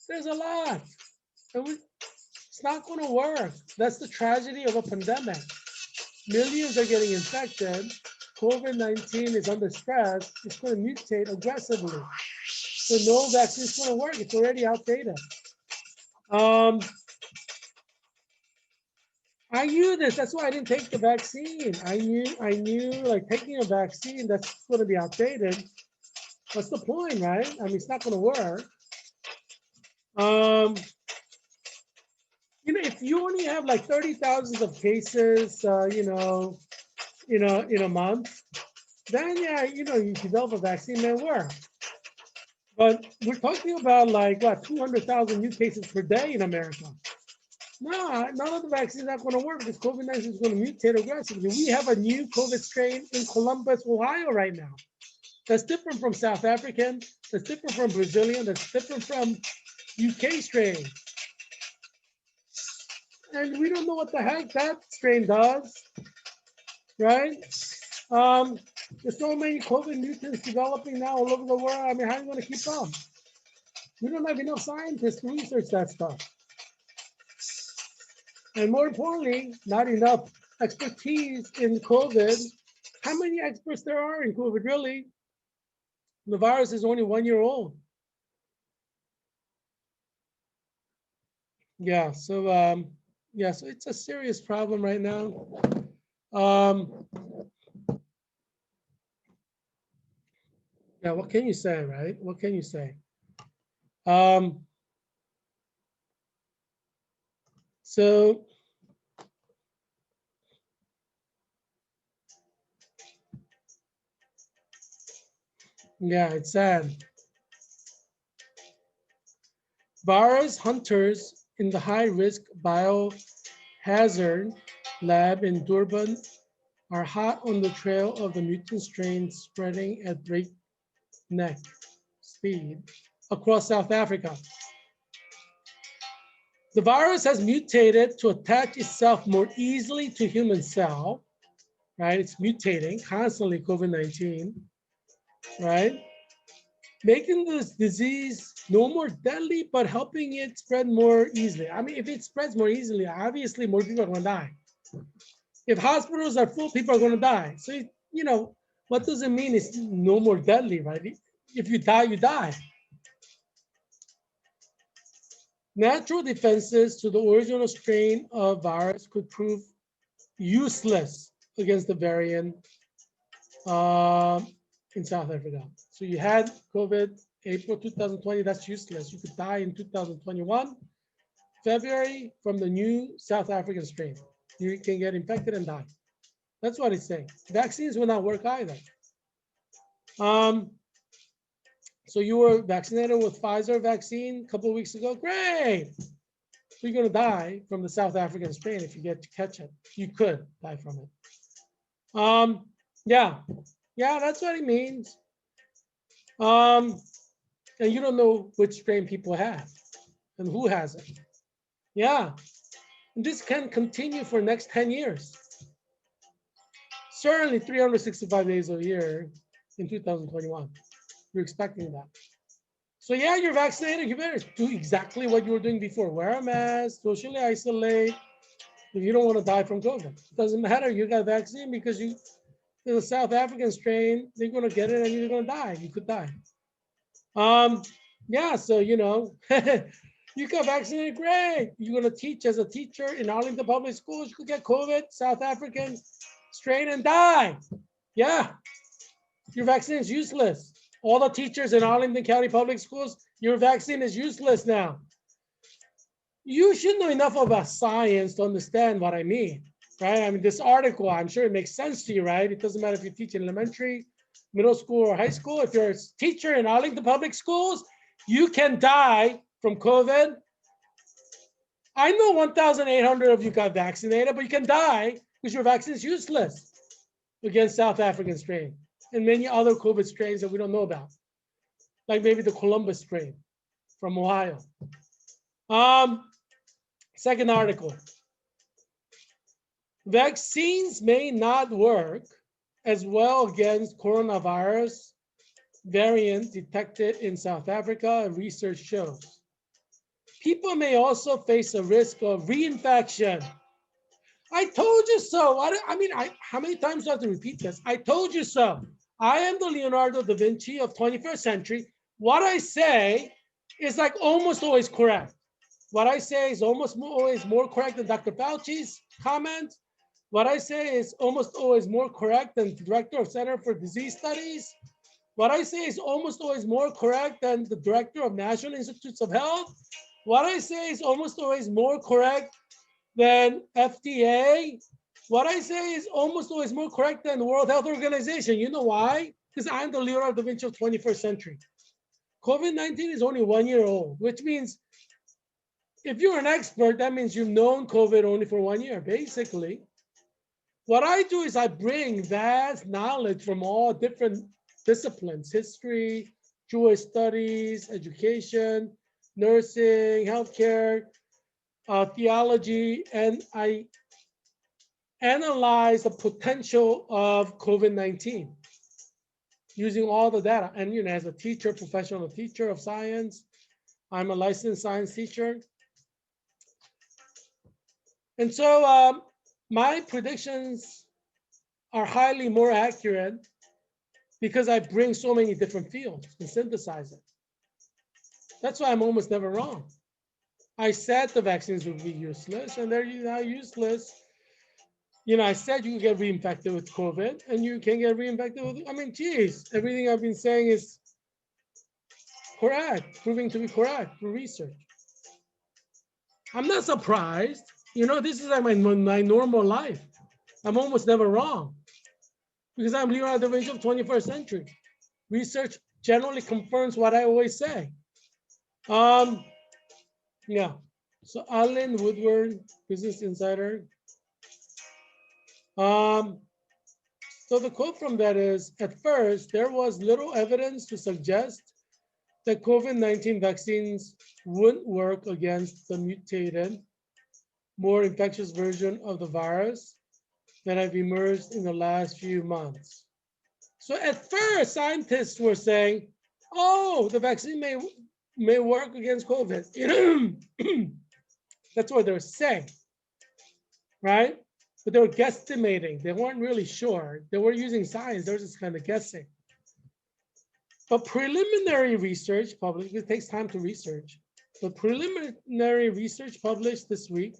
There's a lot. And it's not going to work. That's the tragedy of a pandemic. Millions are getting infected. COVID-19 is under stress. It's going to mutate aggressively. So no vaccine is going to work. It's already outdated. I knew this. That's why I didn't take the vaccine. I knew like taking a vaccine that's going to be outdated. What's the point, right? I mean, it's not going to work. If you only have like 30,000 of cases, in a month, then yeah, you develop a vaccine may work. But we're talking about like 200,000 new cases per day in America. No, none of the vaccines are going to work because COVID-19 is going to mutate aggressively. We have a new COVID strain in Columbus, Ohio right now. That's different from South African, that's different from Brazilian, that's different from UK strain. and we don't know what the heck that strain does, right? There's so many COVID mutants developing now all over the world. I mean, how are you going to keep up? We don't have enough scientists to research that stuff. And more importantly, not enough expertise in COVID. How many experts there are in COVID, really? The virus is only 1 year old. Yeah, so so it's a serious problem right now. Yeah, what can you say, right? What can you say? So yeah, it's sad. Virus hunters in the high-risk biohazard lab in Durban are hot on the trail of the mutant strain spreading at breakneck speed across South Africa. The virus has mutated to attach itself more easily to human cell, right? It's mutating constantly, COVID-19, right? Making this disease no more deadly, but helping it spread more easily. I mean, if it spreads more easily, obviously more people are going to die. If hospitals are full, people are going to die. So, you know, what does it mean? It's no more deadly, right? If you die, you die. Natural defenses to the original strain of virus could prove useless against the variant in South Africa. So you had COVID April 2020, that's useless. You could die in 2021, February, from the new South African strain. You can get infected and die. That's what it's saying. Vaccines will not work either. So you were vaccinated with Pfizer vaccine a couple of weeks ago, great. You're gonna die from the South African strain if you get to catch it. You could die from it. Yeah, that's what it means. And you don't know which strain people have and who has it. Yeah, and this can continue for the next 10 years. Certainly 365 days a year in 2021. You're expecting that. So yeah, you're vaccinated, you better do exactly what you were doing before. Wear a mask, socially isolate. If you don't want to die from COVID, it doesn't matter, you got vaccine because the South African strain, they're gonna get it and you're gonna die, you could die. Yeah, so you know, you got vaccinated, great. You're gonna teach as a teacher in Arlington Public Schools, you could get COVID, South African strain and die. Yeah, your vaccine is useless. All the teachers in Arlington County Public Schools, your vaccine is useless now. You should know enough about science to understand what I mean, right? I mean, this article, I'm sure it makes sense to you, right? It doesn't matter if you teach in elementary, middle school, or high school. If you're a teacher in Arlington Public Schools, you can die from COVID. I know 1,800 of you got vaccinated, but you can die because your vaccine is useless against South African strain and many other COVID strains that we don't know about, like maybe the Columbus strain from Ohio. Second article. Vaccines may not work as well against coronavirus variant detected in South Africa, research shows. People may also face a risk of reinfection. I told you so. How many times do I have to repeat this? I told you so. I am the Leonardo da Vinci of 21st century. What I say is like almost always correct. What I say is almost always more correct than Dr. Fauci's comment. What I say is almost always more correct than the Director of Center for Disease Studies. What I say is almost always more correct than the Director of National Institutes of Health. What I say is almost always more correct than FDA. What I say is almost always more correct than the World Health Organization. You know why? Because I'm the Leonardo da Vinci of 21st century. COVID-19 is only 1 year old, which means if you're an expert, that means you've known COVID only for 1 year, basically. What I do is I bring vast knowledge from all different disciplines, history, Jewish studies, education, nursing, healthcare, theology, and I analyzed the potential of COVID-19 using all the data. And as a teacher, professional teacher of science, I'm a licensed science teacher. And so my predictions are highly more accurate because I bring so many different fields and synthesize it. That's why I'm almost never wrong. I said the vaccines would be useless, and they're now useless. I said you can get reinfected with COVID, and you can get reinfected with, geez, everything I've been saying is correct, proving to be correct through research. I'm not surprised. This is like my normal life. I'm almost never wrong because I'm Leonardo da Vinci of 21st century. Research generally confirms what I always say. Yeah. So Alan Woodward, Business Insider. So the quote from that is, at first, there was little evidence to suggest that COVID-19 vaccines wouldn't work against the mutated, more infectious version of the virus that have emerged in the last few months. So at first, scientists were saying, oh, the vaccine may work against COVID. That's what they were saying, right? But they were guesstimating. They weren't really sure. They were using science. They were just kind of guessing. But preliminary research published, it takes time to research, but preliminary research published this week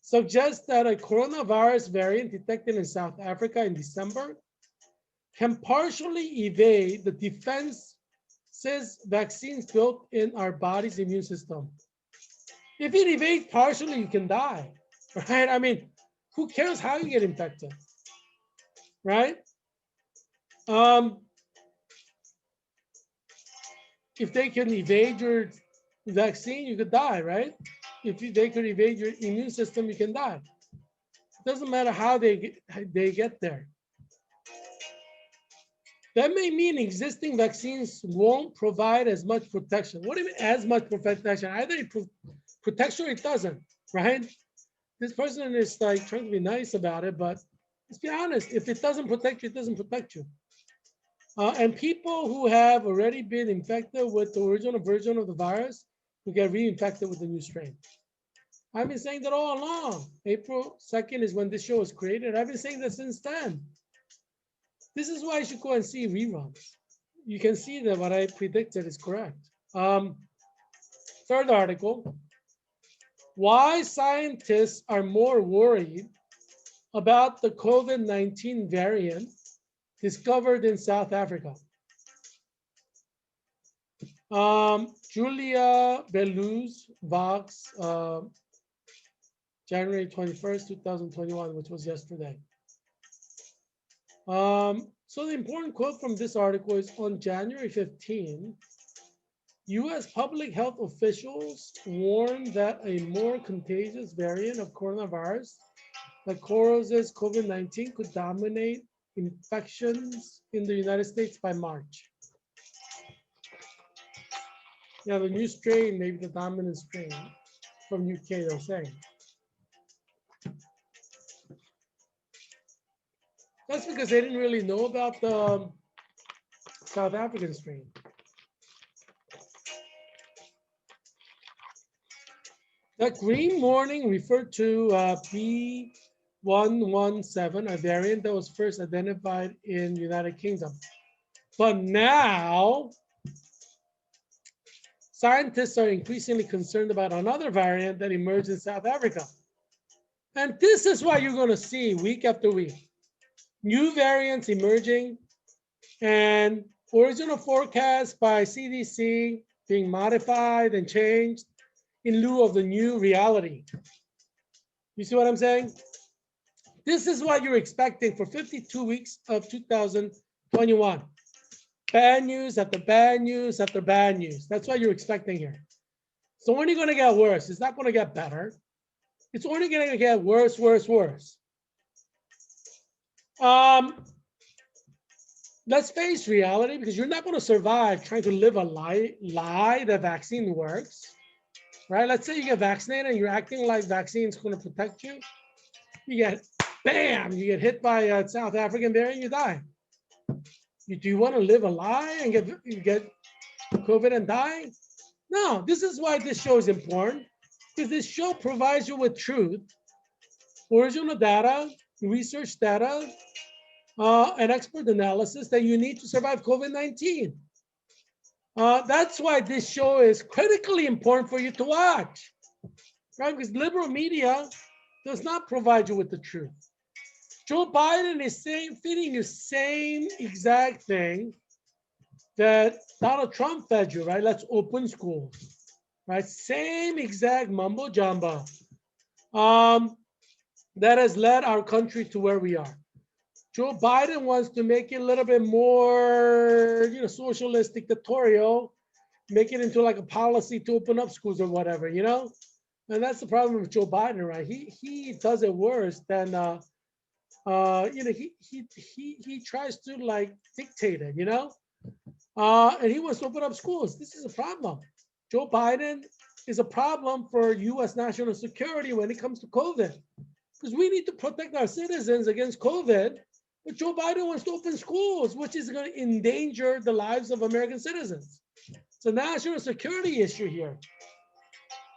suggests that a coronavirus variant detected in South Africa in December can partially evade the defenses vaccines built in our body's immune system. If it evades partially, you can die, right? Who cares how you get infected, right? If they can evade your vaccine, you could die, right? If they could evade your immune system, you can die. It doesn't matter how they get there. That may mean existing vaccines won't provide as much protection. What do you mean as much protection? Either it protects you or it doesn't, right? This person is like trying to be nice about it, but let's be honest. If it doesn't protect you, it doesn't protect you. And people who have already been infected with the original version of the virus will get reinfected with the new strain. I've been saying that all along. April 2nd is when this show was created. I've been saying that since then. This is why you should go and see reruns. You can see that what I predicted is correct. Third article, why scientists are more worried about the COVID-19 variant discovered in South Africa. Julia Beluz, Vox, January 21st, 2021, which was yesterday. So the important quote from this article is, on January 15, US public health officials warned that a more contagious variant of coronavirus that causes COVID-19 could dominate infections in the United States by March. Yeah, the new strain, maybe the dominant strain from UK, they're saying. That's because they didn't really know about the South African strain. That green warning referred to B117, a variant that was first identified in the United Kingdom. But now, scientists are increasingly concerned about another variant that emerged in South Africa. And this is what you're going to see week after week. New variants emerging and original forecasts by CDC being modified and changed in lieu of the new reality. You see what I'm saying? This is what you're expecting for 52 weeks of 2021. Bad news after bad news after bad news. That's what you're expecting here. It's only going to get worse. It's not going to get better. It's only going to get worse, worse, worse. Let's face reality, because you're not going to survive trying to live a lie that vaccine works. right? Let's say you get vaccinated and you're acting like vaccines going to protect you. You get, bam, you get hit by a South African there and you die. Do you want to live a lie and get COVID and die? No, this is why this show is important, because this show provides you with truth, original data, research data, and expert analysis that you need to survive COVID-19. That's why this show is critically important for you to watch, right? Because liberal media does not provide you with the truth. Joe Biden is feeding you same exact thing that Donald Trump fed you, right? Let's open schools, right? Same exact mumbo jumbo that has led our country to where we are. Joe Biden wants to make it a little bit more, socialist, dictatorial, make it into like a policy to open up schools or whatever, And that's the problem with Joe Biden, right? He does it worse than, he tries to like dictate it, and he wants to open up schools. This is a problem. Joe Biden is a problem for U.S. national security when it comes to COVID, because we need to protect our citizens against COVID. But Joe Biden wants to open schools, which is going to endanger the lives of American citizens. It's a national security issue here.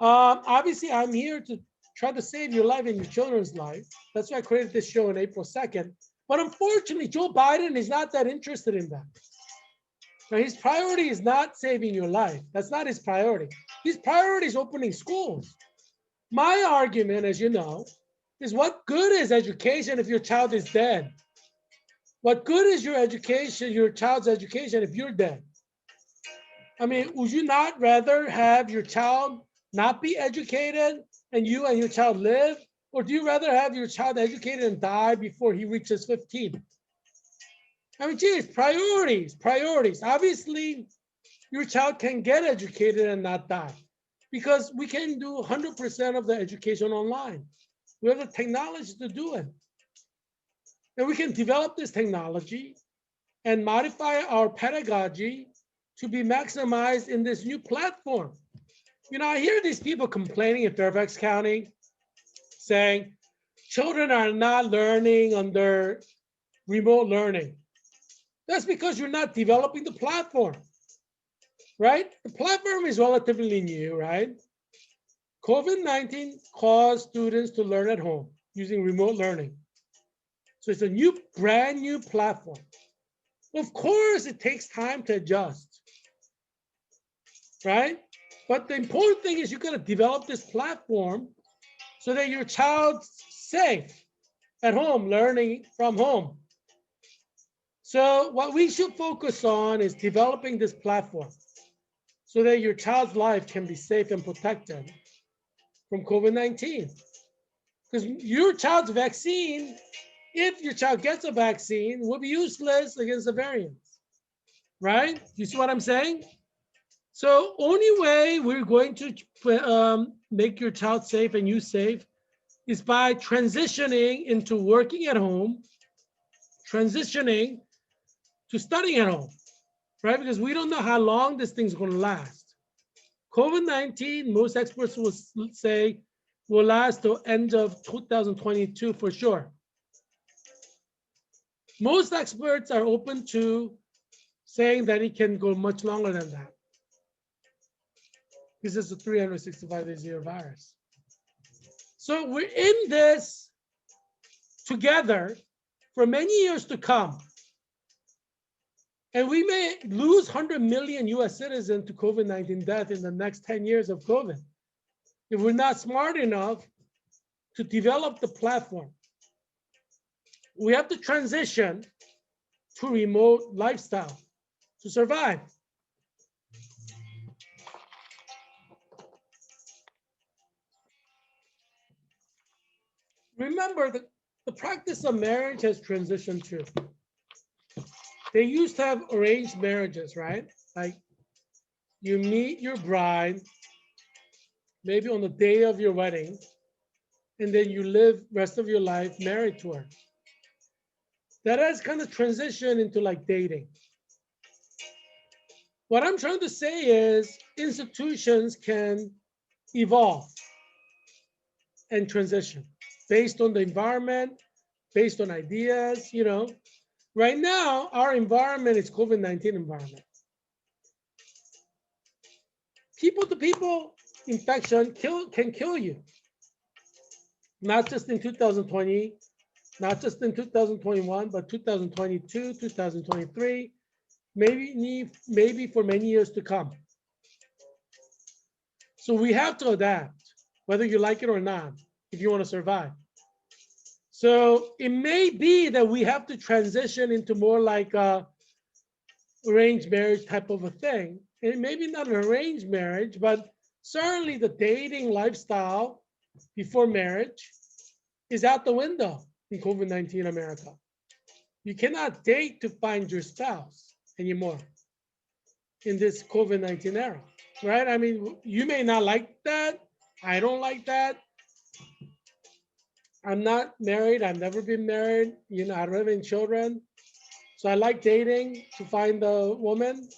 Obviously, I'm here to try to save your life and your children's life. That's why I created this show on April 2nd. But unfortunately, Joe Biden is not that interested in that. Now, his priority is not saving your life. That's not his priority. His priority is opening schools. My argument, as you know, is what good is education if your child is dead? What good is your education, your child's education, if you're dead? I mean, would you not rather have your child not be educated and you and your child live? Or do you rather have your child educated and die before he reaches 15? I mean, geez, priorities. Obviously, your child can get educated and not die because we can do 100% of the education online. We have the technology to do it. And we can develop this technology and modify our pedagogy to be maximized in this new platform. I hear these people complaining in Fairfax County saying children are not learning under remote learning. That's because you're not developing the platform, right? The platform is relatively new, right? COVID-19 caused students to learn at home using remote learning. So it's a brand new platform. Of course, it takes time to adjust, right? But the important thing is you got to develop this platform so that your child's safe at home, learning from home. So what we should focus on is developing this platform so that your child's life can be safe and protected from COVID-19. Because your child's vaccine, if your child gets a vaccine, will be useless against the variants, right? You see what I'm saying? So only way we're going to make your child safe and you safe is by transitioning into working at home, transitioning to studying at home, right? Because we don't know how long this thing's going to last. COVID-19, most experts will say, will last till end of 2022 for sure. Most experts are open to saying that it can go much longer than that. This is a 365-day virus. So we're in this together for many years to come. And we may lose 100 million US citizens to COVID-19 death in the next 10 years of COVID if we're not smart enough to develop the platform. We have to transition to remote lifestyle to survive. Remember that the practice of marriage has transitioned too. They used to have arranged marriages, right? Like you meet your bride maybe on the day of your wedding, and then you live rest of your life married to her. That has kind of transitioned into like dating. What I'm trying to say is institutions can evolve and transition based on the environment, based on ideas, you know. Right now, our environment is COVID-19 environment. People-to-people infection can kill you. Not just in 2020, not just in 2021, but 2022, 2023, maybe for many years to come. So we have to adapt, whether you like it or not, if you want to survive. So it may be that we have to transition into more like a arranged marriage type of a thing. And maybe not an arranged marriage, but certainly the dating lifestyle before marriage is out the window in COVID-19 America. You cannot date to find your spouse anymore in this COVID-19 era, right? I mean, you may not like that. I don't like that. I'm not married. I've never been married. You know, I don't have any children. So I like dating to find a woman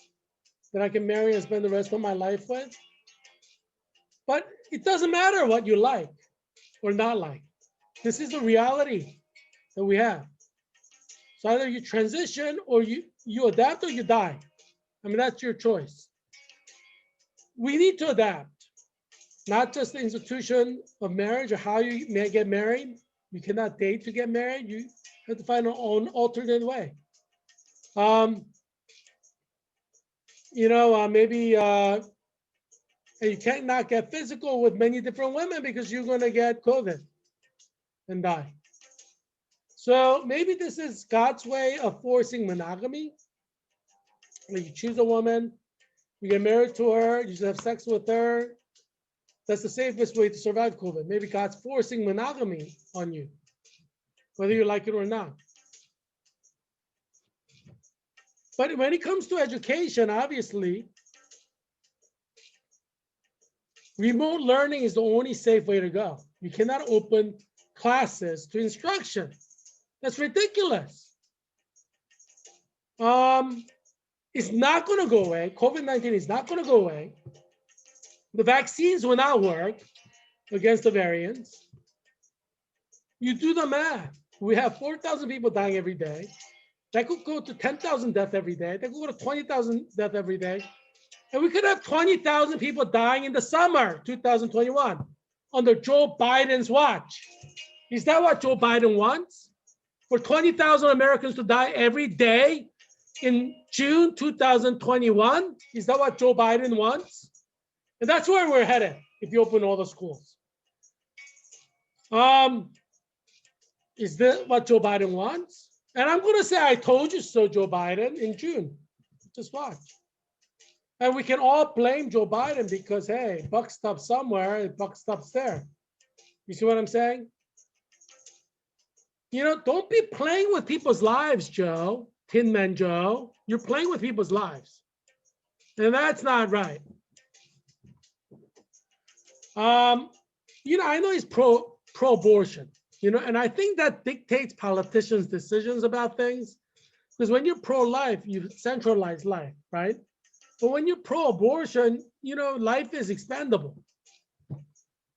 that I can marry and spend the rest of my life with. But it doesn't matter what you like or not like. This is the reality that we have. So either you transition or you adapt or you die. I mean, that's your choice. We need to adapt, not just the institution of marriage or how you may get married. You cannot date to get married. You have to find an alternate way. You know, maybe you can't not get physical with many different women because you're going to get COVID and die. So maybe this is God's way of forcing monogamy. You choose a woman, you get married to her, you just have sex with her. That's the safest way to survive COVID. Maybe God's forcing monogamy on you, whether you like it or not. But when it comes to education, obviously, remote learning is the only safe way to go. You cannot open classes to instruction. That's ridiculous. It's not going to go away. COVID-19 is not going to go away. The vaccines will not work against the variants. You do the math. We have 4,000 people dying every day. That could go to 10,000 deaths every day. That could go to 20,000 deaths every day. And we could have 20,000 people dying in the summer 2021 under Joe Biden's watch. Is that what Joe Biden wants? For 20,000 Americans to die every day in June 2021? Is that what Joe Biden wants? And that's where we're headed if you open all the schools. Is that what Joe Biden wants? And I'm going to say, I told you so, Joe Biden, in June. Just watch. And we can all blame Joe Biden because, hey, buck stops somewhere, buck stops there. You see what I'm saying? You know, don't be playing with people's lives, Joe, Tin Man Joe. You're playing with people's lives. And that's not right. You know, I know he's pro-abortion, you know, and I think that dictates politicians' decisions about things. Because when you're pro-life, you centralize life, right? But when you're pro-abortion, you know, life is expendable.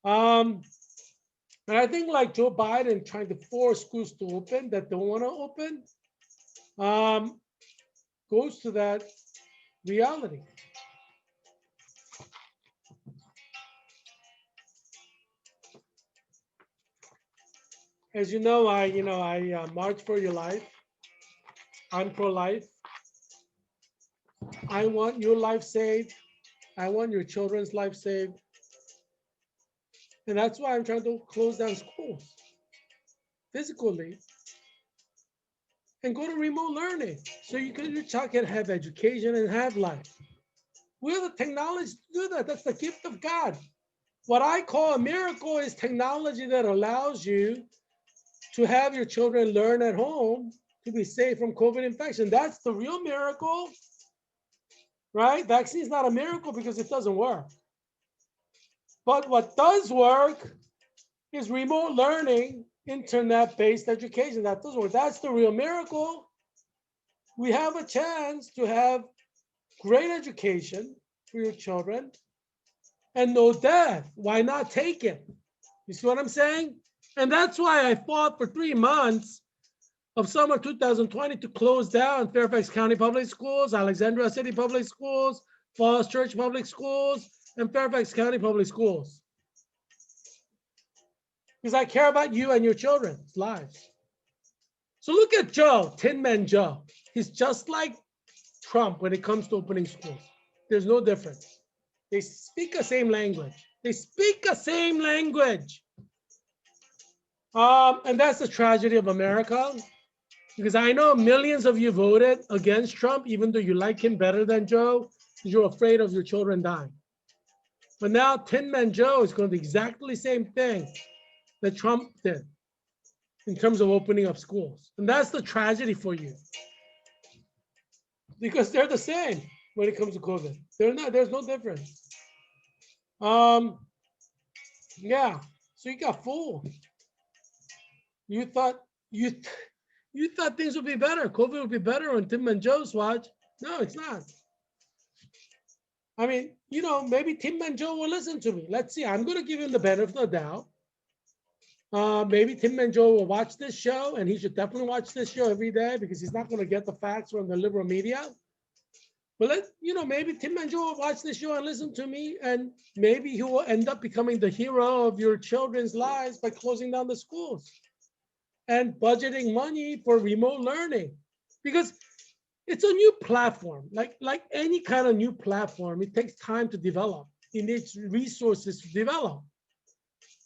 And I think like Joe Biden trying to force schools to open that don't want to open goes to that reality. As you know, I march for your life. I'm pro-life. I want your life saved. I want your children's life saved. And that's why I'm trying to close down schools physically and go to remote learning so your child can have education and have life. We have the technology to do that. That's the gift of God. What I call a miracle is technology that allows you to have your children learn at home to be safe from COVID infection. That's the real miracle, right? Vaccine is not a miracle because it doesn't work. But what does work is remote learning, internet-based education. That doesn't work. That's the real miracle. We have a chance to have great education for your children and no death. Why not take it? You see what I'm saying? And that's why I fought for 3 months of summer 2020 to close down Fairfax County Public Schools, Alexandria City Public Schools, Falls Church Public Schools, and Fairfax County Public Schools. Because I care about you and your children's lives. So look at Joe, Tin Man Joe. He's just like Trump when it comes to opening schools. There's no difference. They speak the same language. They speak the same language. And that's the tragedy of America. Because I know millions of you voted against Trump, even though you like him better than Joe, because you're afraid of your children dying. But now Tin Man Joe is going to do exactly the same thing that Trump did in terms of opening up schools. And that's the tragedy for you. Because they're the same when it comes to COVID. They're not, there's no difference. Yeah, so you got fooled. You thought things would be better. COVID would be better on Tim and Joe's watch. No, it's not. I mean, you know, maybe Tim and Joe will listen to me. Let's see. I'm going to give him the benefit of the doubt. Maybe Tim and Joe will watch this show, and he should definitely watch this show every day because he's not going to get the facts from the liberal media. But maybe Tim and Joe will watch this show and listen to me, and maybe he will end up becoming the hero of your children's lives by closing down the schools and budgeting money for remote learning, because it's a new platform. Like any kind of new platform, it takes time to develop. It needs resources to develop.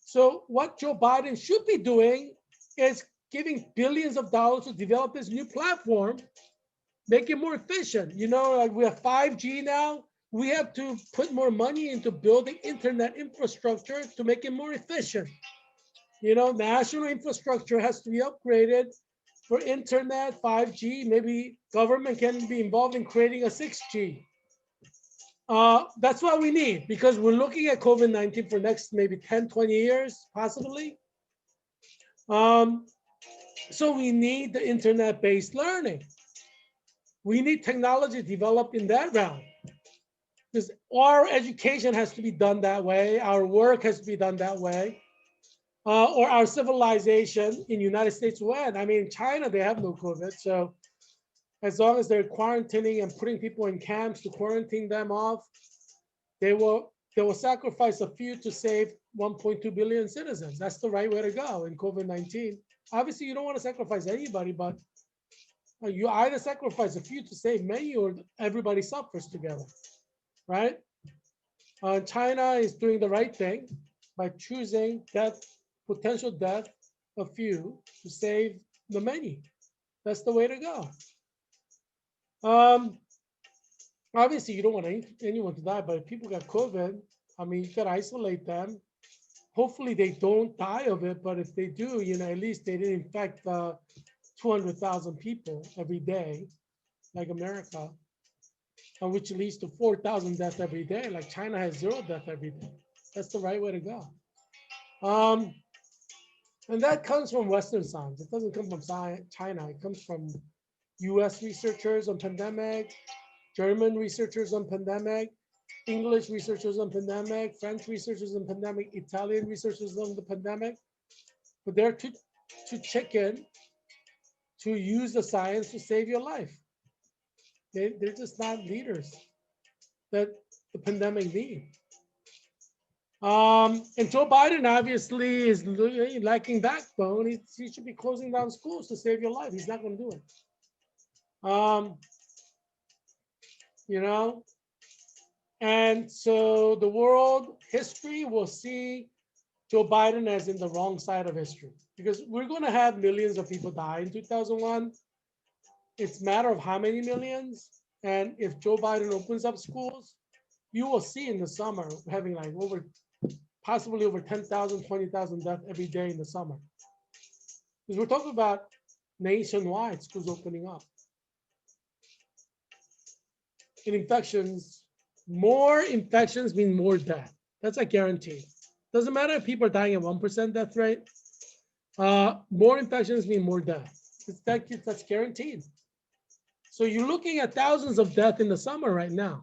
So what Joe Biden should be doing is giving billions of dollars to develop this new platform, make it more efficient. You know, like we have 5G now. We have to put more money into building internet infrastructure to make it more efficient. You know, national infrastructure has to be upgraded for internet, 5G. Maybe government can be involved in creating a 6G. That's what we need, because we're looking at COVID-19 for next maybe 10, 20 years, possibly. So we need the internet-based learning. We need technology developed in that realm, because our education has to be done that way. Our work has to be done that way. Or our civilization in the United States when? I mean, China, they have no COVID. So as long as they're quarantining and putting people in camps to quarantine them off, they will sacrifice a few to save 1.2 billion citizens. That's the right way to go in COVID-19. Obviously, you don't want to sacrifice anybody, but you either sacrifice a few to save many, or everybody suffers together, right? China is doing the right thing by choosing potential death of few to save the many. That's the way to go. Obviously, you don't want anyone to die, but if people got COVID, I mean, you got to isolate them. Hopefully, they don't die of it, but if they do, at least they didn't infect 200,000 people every day, like America, which leads to 4,000 deaths every day. Like China has 0 deaths every day. That's the right way to go. And that comes from Western science. It doesn't come from China. It comes from US researchers on pandemic, German researchers on pandemic, English researchers on pandemic, French researchers on pandemic, Italian researchers on the pandemic. But they're too chicken to use the science to save your life. They're just not leaders that the pandemic need. And Joe Biden obviously is lacking backbone. He should be closing down schools to save your life. He's not going to do it. And so the world history will see Joe Biden as in the wrong side of history, because we're going to have millions of people die in 2001. It's a matter of how many millions. And if Joe Biden opens up schools, you will see in the summer having like possibly over 10,000, 20,000 deaths every day in the summer. Because we're talking about nationwide schools opening up. In infections, more infections mean more death. That's a guarantee. Doesn't matter if people are dying at 1% death rate. More infections mean more death. That's guaranteed. So you're looking at thousands of deaths in the summer right now.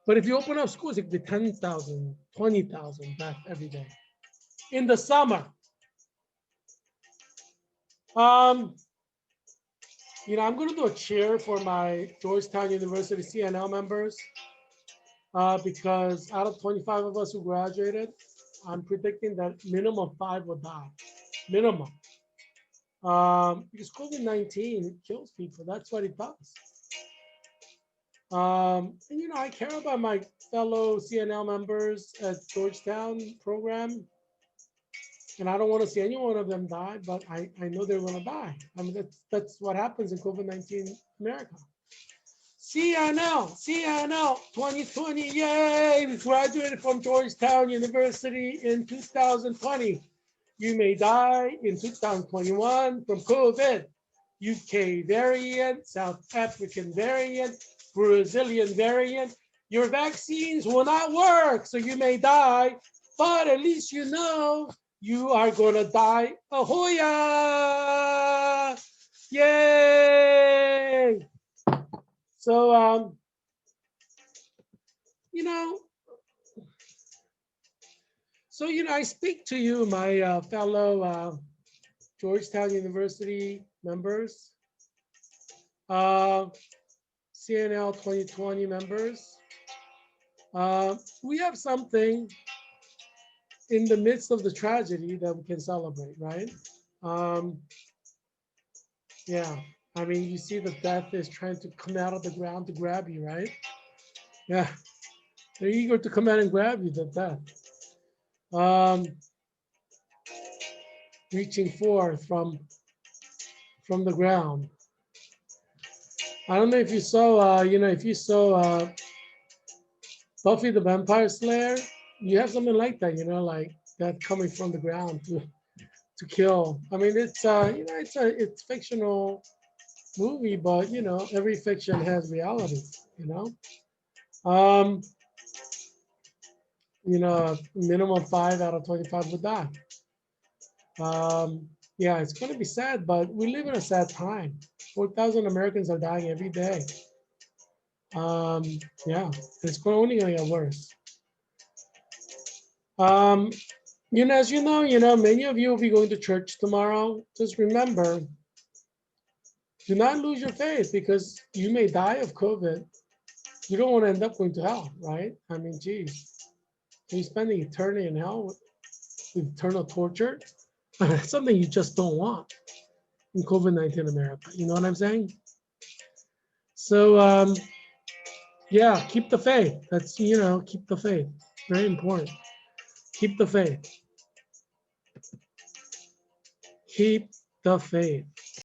But if you open up schools, it could be 10,000, 20,000 deaths every day. In the summer, you know, I'm going to do a cheer for my Georgetown University CNL members because out of 25 of us who graduated, I'm predicting that minimum 5 will die. Minimum. Because COVID-19 kills people. That's what it does. And you know, I care about my fellow CNL members at Georgetown program, and I don't want to see any one of them die, but I know they're going to die. I mean, that's what happens in COVID-19 America. CNL 2020, yay! We graduated from Georgetown University in 2020. You may die in 2021 from COVID, UK variant, South African variant, Brazilian variant. Your vaccines will not work, so you may die, but at least you know you are going to die. Ahoya! Yay! So, you know, I speak to you, my fellow Georgetown University members, CNL 2020 members. We have something in the midst of the tragedy that we can celebrate, right? Yeah, I mean, you see the death is trying to come out of the ground to grab you, right? Yeah, they're eager to come out and grab you, the death. Reaching forth from the ground. I don't know if you saw, you know, if you saw Buffy the Vampire Slayer, you have something like that, you know, like that coming from the ground to kill. I mean, it's you know, it's fictional movie, but you know, every fiction has reality, you know. You know, minimum 5 out of 25 would die. Yeah, it's going to be sad, but we live in a sad time. 4,000 Americans are dying every day. Yeah, it's only going to get worse. You know, as you know, many of you will be going to church tomorrow. Just remember, do not lose your faith because you may die of COVID. You don't want to end up going to hell, right? I mean, geez, are you spending eternity in hell with eternal torture? Something you just don't want in COVID-19 America. You know what I'm saying? So, yeah, keep the faith. That's, you know, keep the faith. Very important. Keep the faith. Keep the faith.